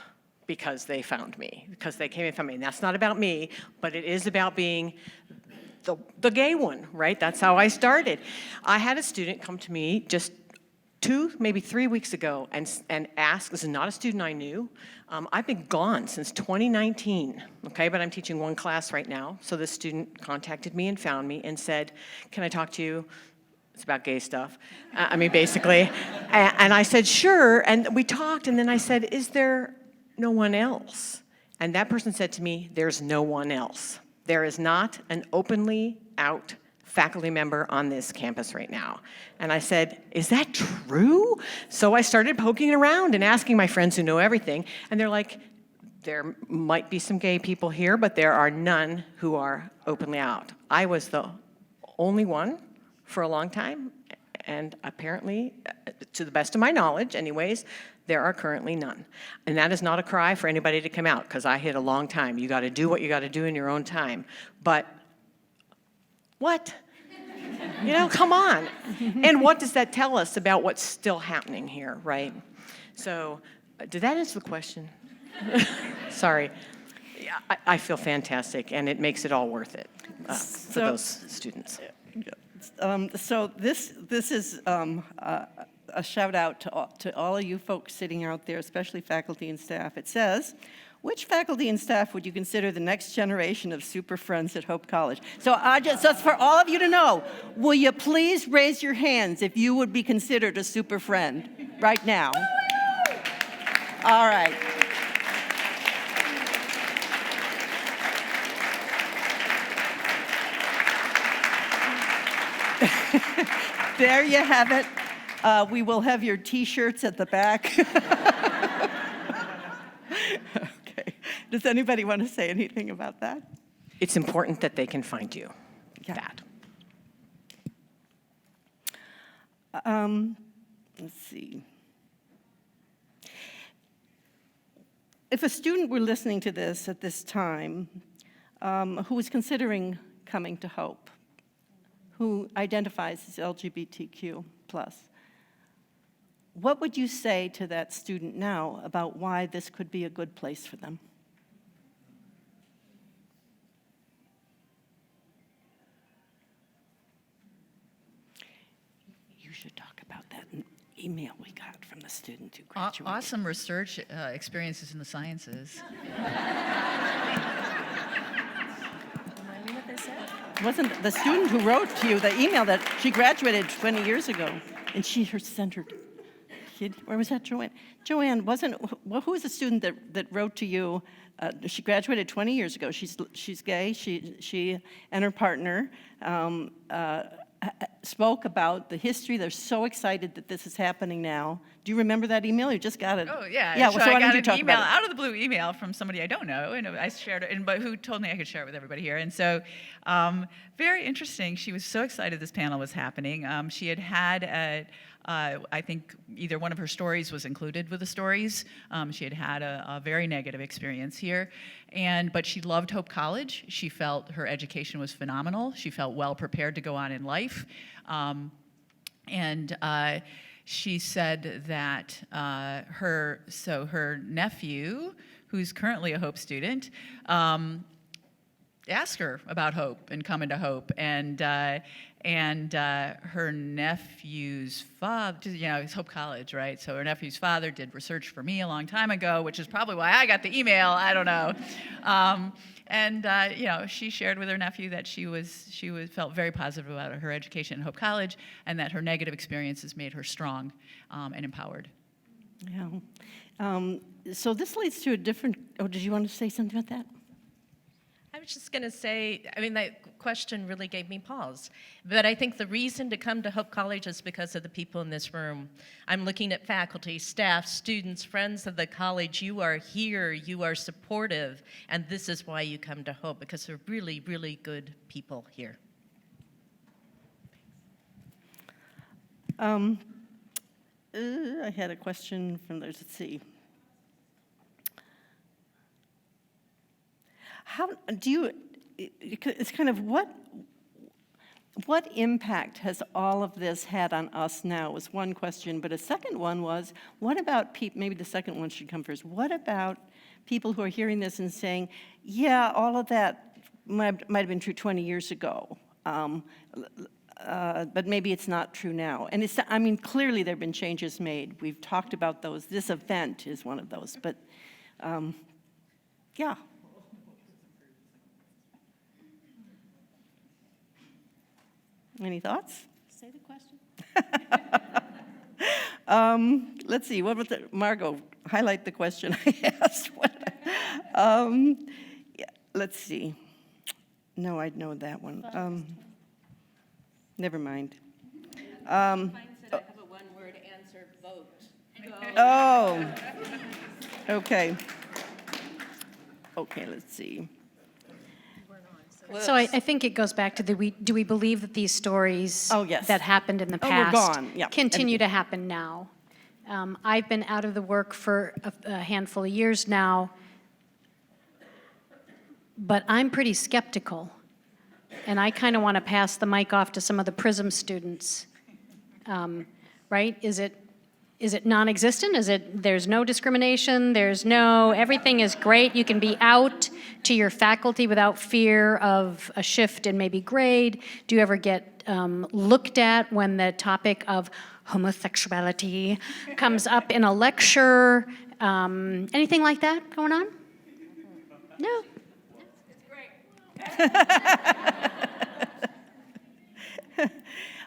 because they found me, because they came and found me. And that's not about me, but it is about being the gay one, right? That's how I started. I had a student come to me just 2, maybe 3 weeks ago and ask, this is not a student I knew, I've been gone since 2019, okay, but I'm teaching one class right now. So this student contacted me and found me and said, can I talk to you? It's about gay stuff. I mean, basically. And I said, sure, and we talked, and then I said, is there no one else? And that person said to me, there's no one else. There is not an openly out faculty member on this campus right now. And I said, is that true? So I started poking around and asking my friends who know everything, and they're like, there might be some gay people here, but there are none who are openly out. I was the only one for a long time, and apparently, to the best of my knowledge anyways, there are currently none. And that is not a cry for anybody to come out, because I hit a long time. You gotta do what you gotta do in your own time. But what? You know, come on. And what does that tell us about what's still happening here, right? So, did that answer the question? Sorry. Yeah, I feel fantastic, and it makes it all worth it for those students. So this is a shout out to all of you folks sitting out there, especially faculty and staff. It says, which faculty and staff would you consider the next generation of super friends at Hope College? So just for all of you to know, will you please raise your hands if you would be considered a super friend right now? All right. There you have it. We will have your T-shirts at the back. Okay. Does anybody want to say anything about that? It's important that they can find you. Yeah. That. Let's see. If a student were listening to this at this time, who is considering coming to Hope, who identifies as LGBTQ+. What would you say to that student now about why this could be a good place for them? You should talk about that email we got from the student who graduated. Awesome research experiences in the sciences. Wasn't the student who wrote to you the email that she graduated 20 years ago, and she sent her kid, where was that, Joanne? Joanne, who was the student that wrote to you? She graduated 20 years ago. She's gay. She and her partner spoke about the history. They're so excited that this is happening now. Do you remember that email? You just got it. Oh, yeah. Yeah, So so why I don't got you an talk email, about it? out of the blue email from somebody I don't know, and I shared it, but who told me I could share it with everybody here. And so, very interesting. She was so excited this panel was happening. She had I think either one of her stories was included with the stories. She had a very negative experience here, but she loved Hope College. She felt her education was phenomenal. She felt well prepared to go on in life. She said that her nephew, who's currently a Hope student, asked her about Hope and coming to Hope, and her nephew's father, it's Hope College, right? So her nephew's father did research for me a long time ago, which is probably why I got the email. I don't know. She shared with her nephew that she felt very positive about her education at Hope College, and that her negative experiences made her strong and empowered. Yeah. So this leads to a different. Oh, did you want to say something about that? I was just going to say, that question really gave me pause. But I think the reason to come to Hope College is because of the people in this room. I'm looking at faculty, staff, students, friends of the college. You are here, you are supportive, and this is why you come to Hope, because they're really, really good people here. I had a question from those, let's see. How do you, it's kind of what impact has all of this had on us now was one question, but a second one was, what about people, maybe the second one should come first, what about people who are hearing this and saying, yeah, all of that might have been true 20 years ago, but maybe it's not true now. And clearly there have been changes made. We've talked about those. This event is one of those, but yeah. Any thoughts? Say the question. Let's see, what was Margot, highlight the question I asked. Let's see. No, I'd know that one. Never mind. Mine said I have a one-word answer, vote. Oh, okay. Okay, let's see. So I think it goes back to do we believe that these stories Yes. that happened in the Oh, we're past gone. Yeah, continue to happen now? I've been out of the work for a handful of years now, but I'm pretty skeptical, and I kind of want to pass the mic off to some of the PRISM students. Right? Is it non-existent? Is it there's no discrimination? Everything is great. You can be out to your faculty without fear of a shift in maybe grade. Do you ever get looked at when the topic of homosexuality comes up in a lecture? Anything like that going on? No.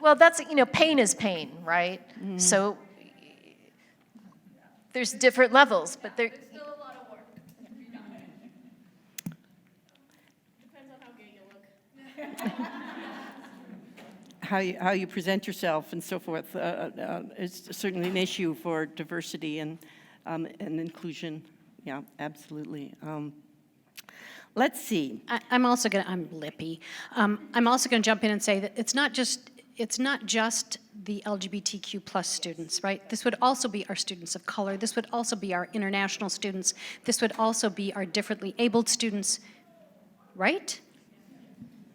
Well, that's, pain is pain, right? So there's different levels, but there. Still a lot of work. Depends on how gay you look. How you present yourself and so forth is certainly an issue for diversity and inclusion. Yeah, absolutely. Let's see. I'm lippy. I'm also going to jump in and say that it's not just the LGBTQ plus students, right? This would also be our students of color. This would also be our international students. This would also be our differently abled students. right?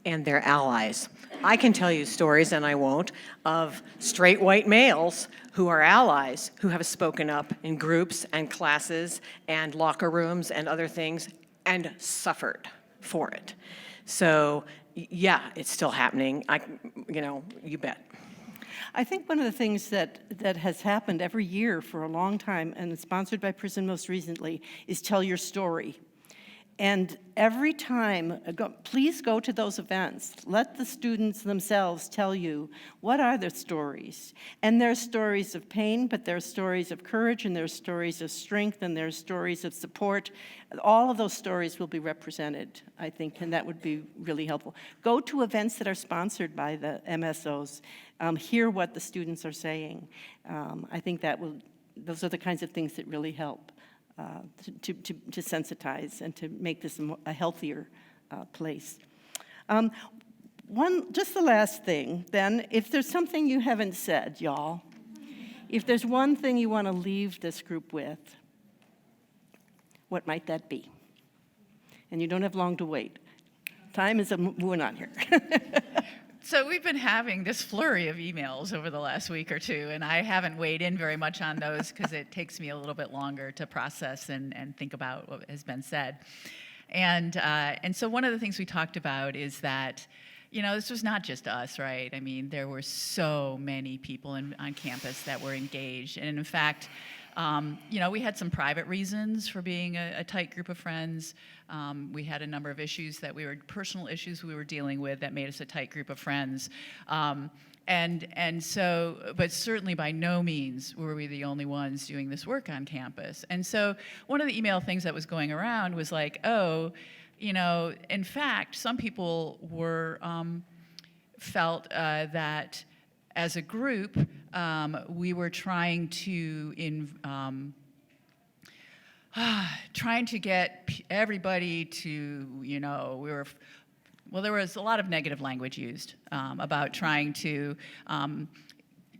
And their allies. I can tell you stories, and I won't, of straight white males who are allies who have spoken up in groups and classes and locker rooms and other things and suffered for it. So yeah, it's still happening. You bet. I think one of the things that has happened every year for a long time, and it's sponsored by Prison most recently, is Tell Your Story. And every time, please go to those events. Let the students themselves tell you what are their stories. And there's stories of pain, but there's stories of courage, and there's stories of strength, and there's stories of support. All of those stories will be represented, I think, and that would be really helpful. Go to events that are sponsored by the MSOs. Hear what the students are saying. I think those are the kinds of things that really help. To sensitize and to make this a healthier place. Just the last thing, then, if there's something you haven't said, y'all, if there's one thing you want to leave this group with, what might that be? And you don't have long to wait. Time is moving on here. So we've been having this flurry of emails over the last week or two, and I haven't weighed in very much on those because it takes me a little bit longer to process and think about what has been said. And so one of the things we talked about is that, this was not just us, right? I mean, there were so many people on campus that were engaged. And in fact, we had some private reasons for being a tight group of friends. We had a number of personal issues we were dealing with that made us a tight group of friends. And so, but certainly by no means were we the only ones doing this work on campus. And so one of the email things that was going around was like, in fact, some people felt that as a group, we were trying to get everybody to, there was a lot of negative language used about trying to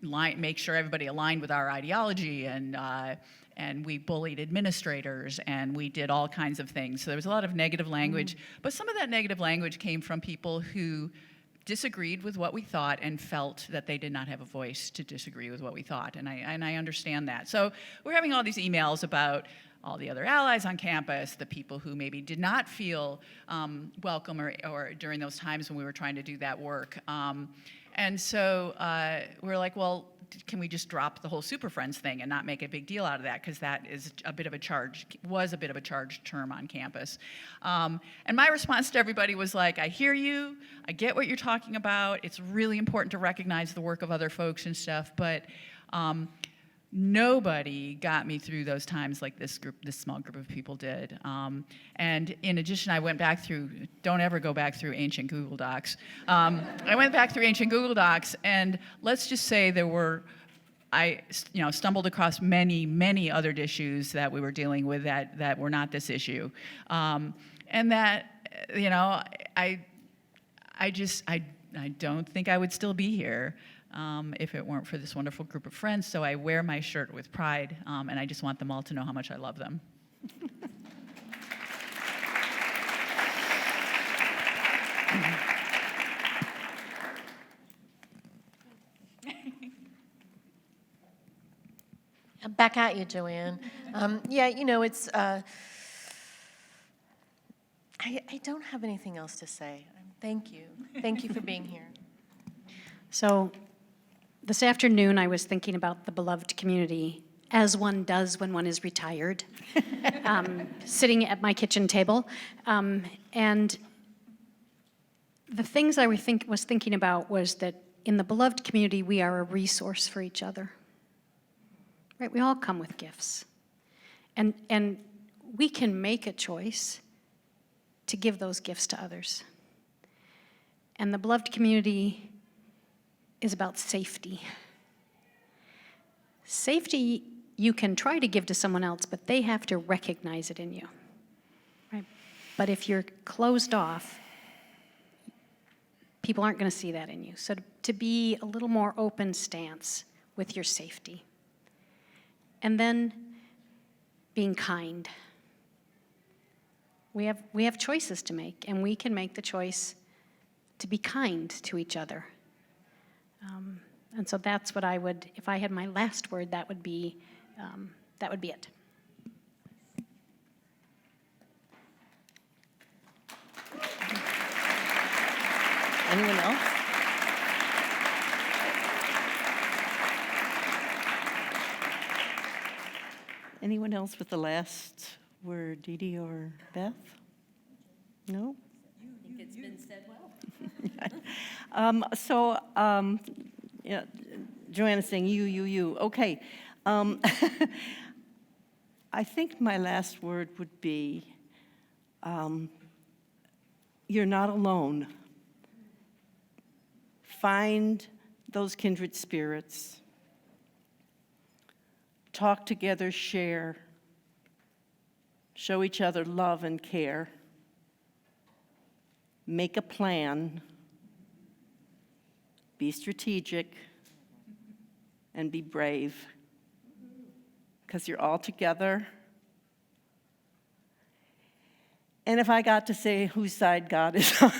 make sure everybody aligned with our ideology, and we bullied administrators, and we did all kinds of things. So there was a lot of negative language, but some of that negative language came from people who disagreed with what we thought and felt that they did not have a voice to disagree with what we thought, and I understand that. So we're having all these emails about all the other allies on campus, the people who maybe did not feel welcome or during those times when we were trying to do that work. And so we're like, well, can we just drop the whole Super Friends thing and not make a big deal out of that? Because that is was a bit of a charged term on campus. And my response to everybody was like, I hear you, I get what you're talking about, it's really important to recognize the work of other folks and stuff, but nobody got me through those times like this small group of people did. And in addition, I went back through, don't ever go back through ancient Google Docs. I went back through ancient Google Docs, and let's just say I stumbled across many, many other issues that we were dealing with that were not this issue. And that, I don't think I would still be here if it weren't for this wonderful group of friends. So I wear my shirt with pride, and I just want them all to know how much I love them. Back at you, Joanne. It's, I don't have anything else to say. Thank you. Thank you for being here. So this afternoon, I was thinking about the beloved community, as one does when one is retired, sitting at my kitchen table. And the things I was thinking about was that in the beloved community, we are a resource for each other. Right? We all come with gifts. And we can make a choice to give those gifts to others. And the beloved community is about safety. Safety you can try to give to someone else, but they have to recognize it in you. Right? But if you're closed off, people aren't going to see that in you. So to be a little more open stance with your safety. And then being kind. we have choices to make, and we can make the choice to be kind to each other. And so that's what I would, if I had my last word, that would be it. Anyone else? Anyone else with the last word, Dee Dee or Beth? No? I think it's been said well. Yeah, Joanna's saying you. Okay. I think my last word would be, you're not alone. Find those kindred spirits. Talk together, share. Show each other love and care. Make a plan. Be strategic. And be brave. Because you're all together. And if I got to say whose side God is on,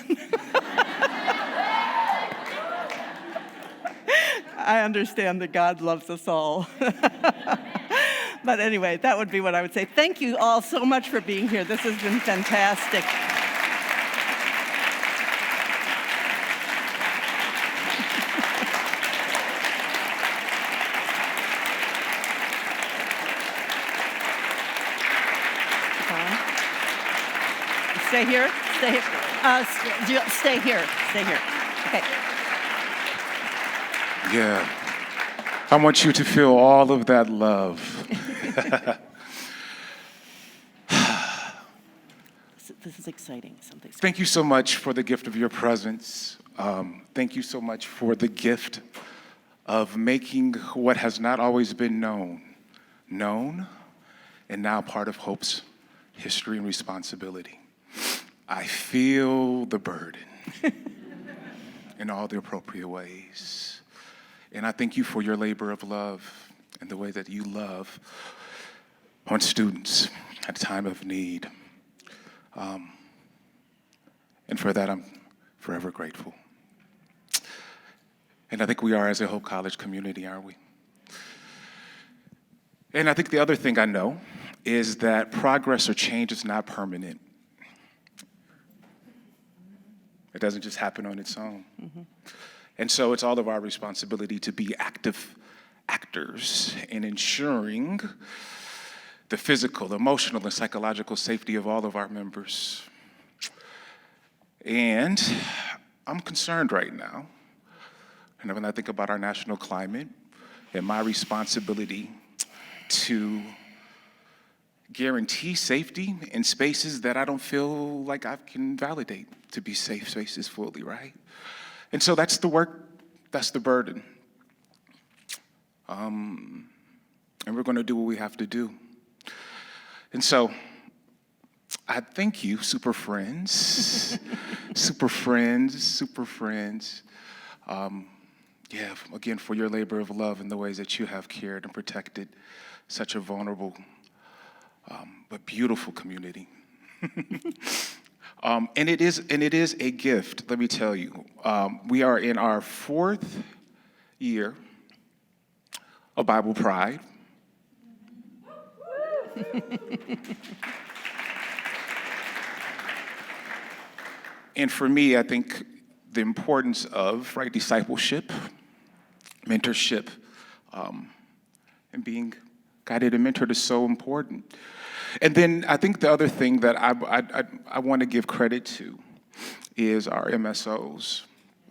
I understand that God loves us all. But anyway, that would be what I would say. Thank you all so much for being here. This has been fantastic. Stay here. Stay here. Stay here. Stay here. Okay. Yeah. I want you to feel all of that love. This is exciting. Something. Thank you so much for the gift of your presence. Thank you so much for the gift of making what has not always been known, and now part of Hope's history and responsibility. I feel the burden in all the appropriate ways. And I thank you for your labor of love and the way that you love on students at a time of need. And for that, I'm forever grateful. And I think we are as a Hope College community, aren't we? And I think the other thing I know is that progress or change is not permanent. It doesn't just happen on its own. Mm-hmm. And so it's all of our responsibility to be active actors in ensuring the physical, emotional, and psychological safety of all of our members. And I'm concerned right now, and when I think about our national climate and my responsibility to guarantee safety in spaces that I don't feel like I can validate to be safe spaces fully, right? And so that's the work, that's the burden. And we're going to do what we have to do. And so I thank you, super friends, super friends. Yeah, again, for your labor of love and the ways that you have cared and protected such a vulnerable but beautiful community. And it is a gift, let me tell you. We are in our 4th year of Bible Pride. And for me, I think the importance of discipleship, mentorship, and being guided and mentored is so important. And then I think the other thing that I want to give credit to is our MSOs.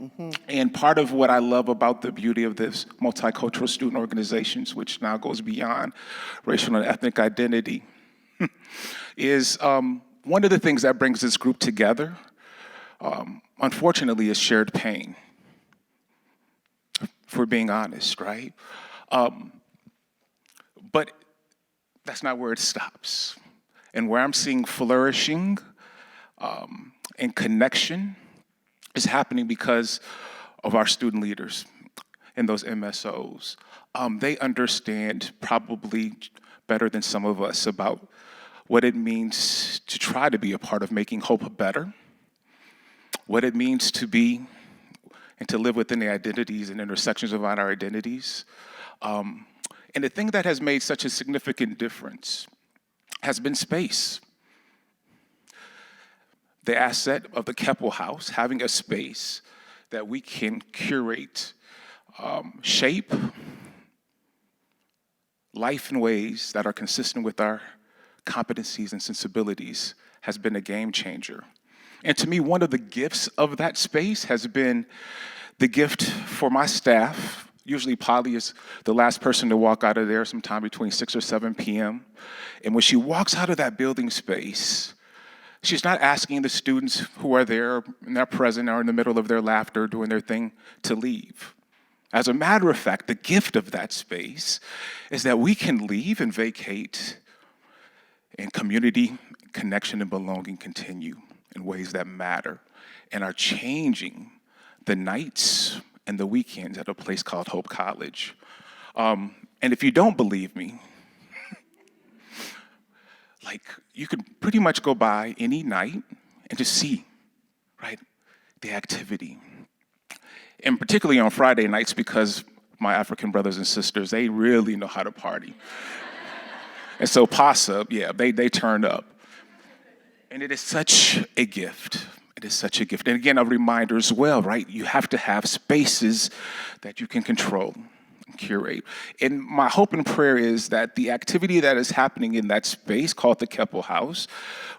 Mm-hmm. And part of what I love about the beauty of this multicultural student organizations, which now goes beyond racial and ethnic identity, is one of the things that brings this group together, unfortunately, is shared pain, if we're being honest, right? But that's not where it stops. And where I'm seeing flourishing and connection is happening because of our student leaders and those MSOs. They understand probably better than some of us about what it means to try to be a part of making hope better, what it means to be and to live within the identities and intersections of our identities. And the thing that has made such a significant difference has been space. The asset of the Keppel House, having a space that we can curate, shape life in ways that are consistent with our competencies and sensibilities, has been a game changer. And to me, one of the gifts of that space has been the gift for my staff. Usually Polly is the last person to walk out of there sometime between 6 or 7 p.m. And when she walks out of that building space, she's not asking the students who are there and they're present or in the middle of their laughter doing their thing to leave. As a matter of fact, the gift of that space is that we can leave and vacate, and community, connection, and belonging continue in ways that matter and are changing the nights and the weekends at a place called Hope College. And if you don't believe me, like, you could pretty much go by any night and just see, right, the activity. And particularly on Friday nights, because my African brothers and sisters, they really know how to party. And so Pasa, yeah, they turn up. And it is such a gift. It is such a gift. And again, a reminder as well, right? You have to have spaces that you can control and curate. And my hope and prayer is that the activity that is happening in that space called the Keppel House,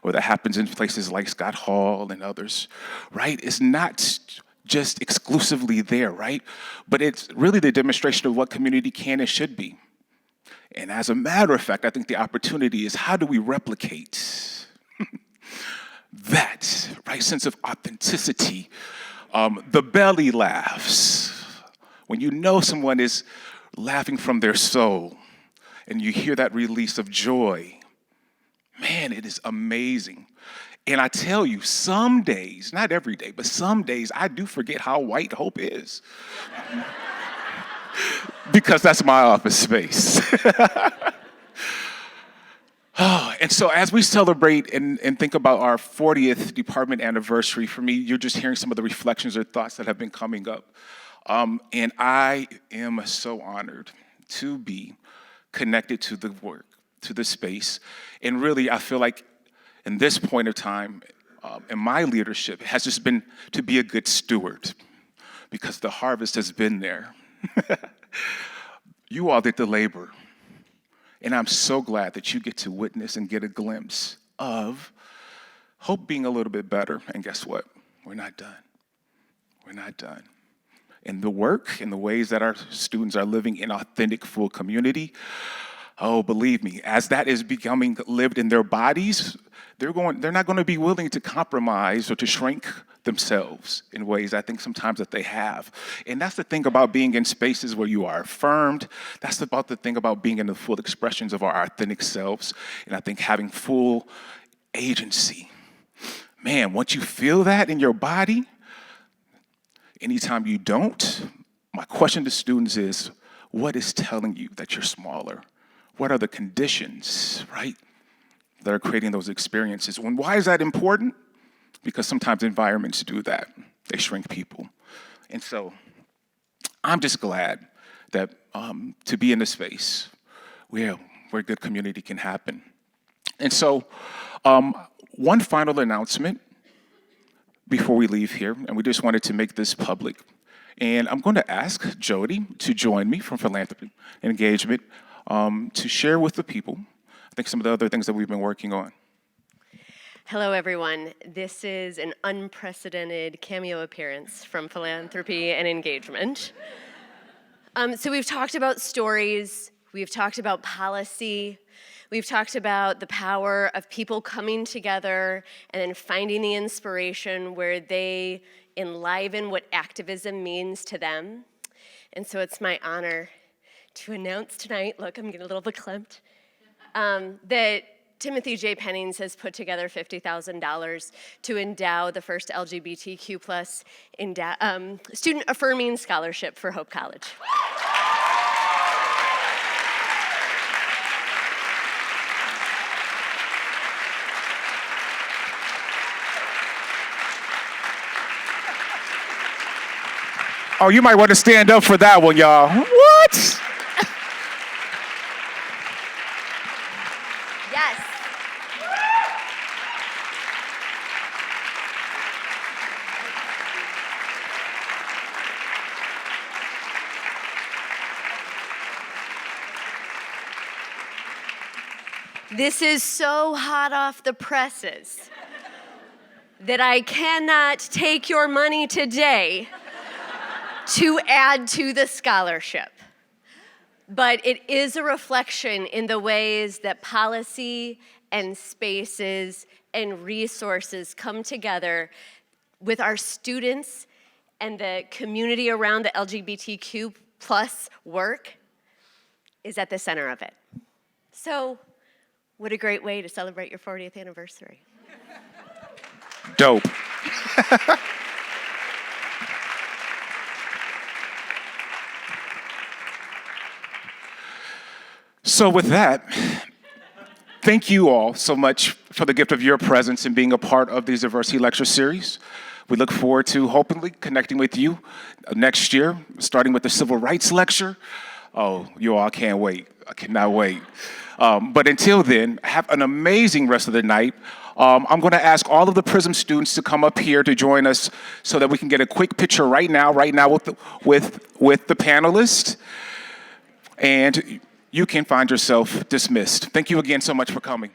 or that happens in places like Scott Hall and others, right, is not just exclusively there, right? But it's really the demonstration of what community can and should be. And as a matter of fact, I think the opportunity is, how do we replicate that, right, sense of authenticity, the belly laughs, when you know someone is laughing from their soul and you hear that release of joy, man, it is amazing. And I tell you, some days, not every day, but some days I do forget how white hope is. Because that's my office space. And so as we celebrate and think about our 40th department anniversary, for me, you're just hearing some of the reflections or thoughts that have been coming up. And I am so honored to be connected to the work, to the space. And really, I feel like in this point of time, in my leadership, has just been to be a good steward, because the harvest has been there. You all did the labor. And I'm so glad that you get to witness and get a glimpse of hope being a little bit better. And guess what? We're not done. We're not done. And the work and the ways that our students are living in authentic, full community, oh, believe me, as that is becoming lived in their bodies, they're not going to be willing to compromise or to shrink themselves in ways I think sometimes that they have. And that's the thing about being in spaces where you are affirmed. That's about the thing about being in the full expressions of our authentic selves. And I think having full agency. Man, once you feel that in your body, anytime you don't, my question to students is, what is telling you that you're smaller? What are the conditions, right, that are creating those experiences? And why is that important? Because sometimes environments do that. They shrink people. And so I'm just glad that to be in a space where good community can happen. And so one final announcement before we leave here, and we just wanted to make this public. And I'm going to ask Jody to join me from Philanthropy and Engagement to share with the people, I think, some of the other things that we've been working on. Hello, everyone. This is an unprecedented cameo appearance from Philanthropy and Engagement. So we've talked about stories, we've talked about policy, we've talked about the power of people coming together and then finding the inspiration where they enliven what activism means to them. And so it's my honor to announce tonight, look, I'm getting a little verklempt, that Timothy J. Pennings has put together $50,000 to endow the first LGBTQ plus student affirming scholarship for Hope College. Oh, you might want to stand up for that one, y'all. What? Yes. This is so hot off the presses that I cannot take your money today to add to the scholarship. But it is a reflection in the ways that policy and spaces and resources come together with our students and the community around the LGBTQ plus work is at the center of it. So, what a great way to celebrate your 40th anniversary. Dope. So with that, thank you all so much for the gift of your presence and being a part of these diversity lecture series. We look forward to hopefully connecting with you next year, starting with the civil rights lecture. Oh, you all can't wait. I cannot wait. But until then, have an amazing rest of the night. I'm going to ask all of the PRISM students to come up here to join us so that we can get a quick picture right now with the panelists. And you can find yourself dismissed. Thank you again so much for coming.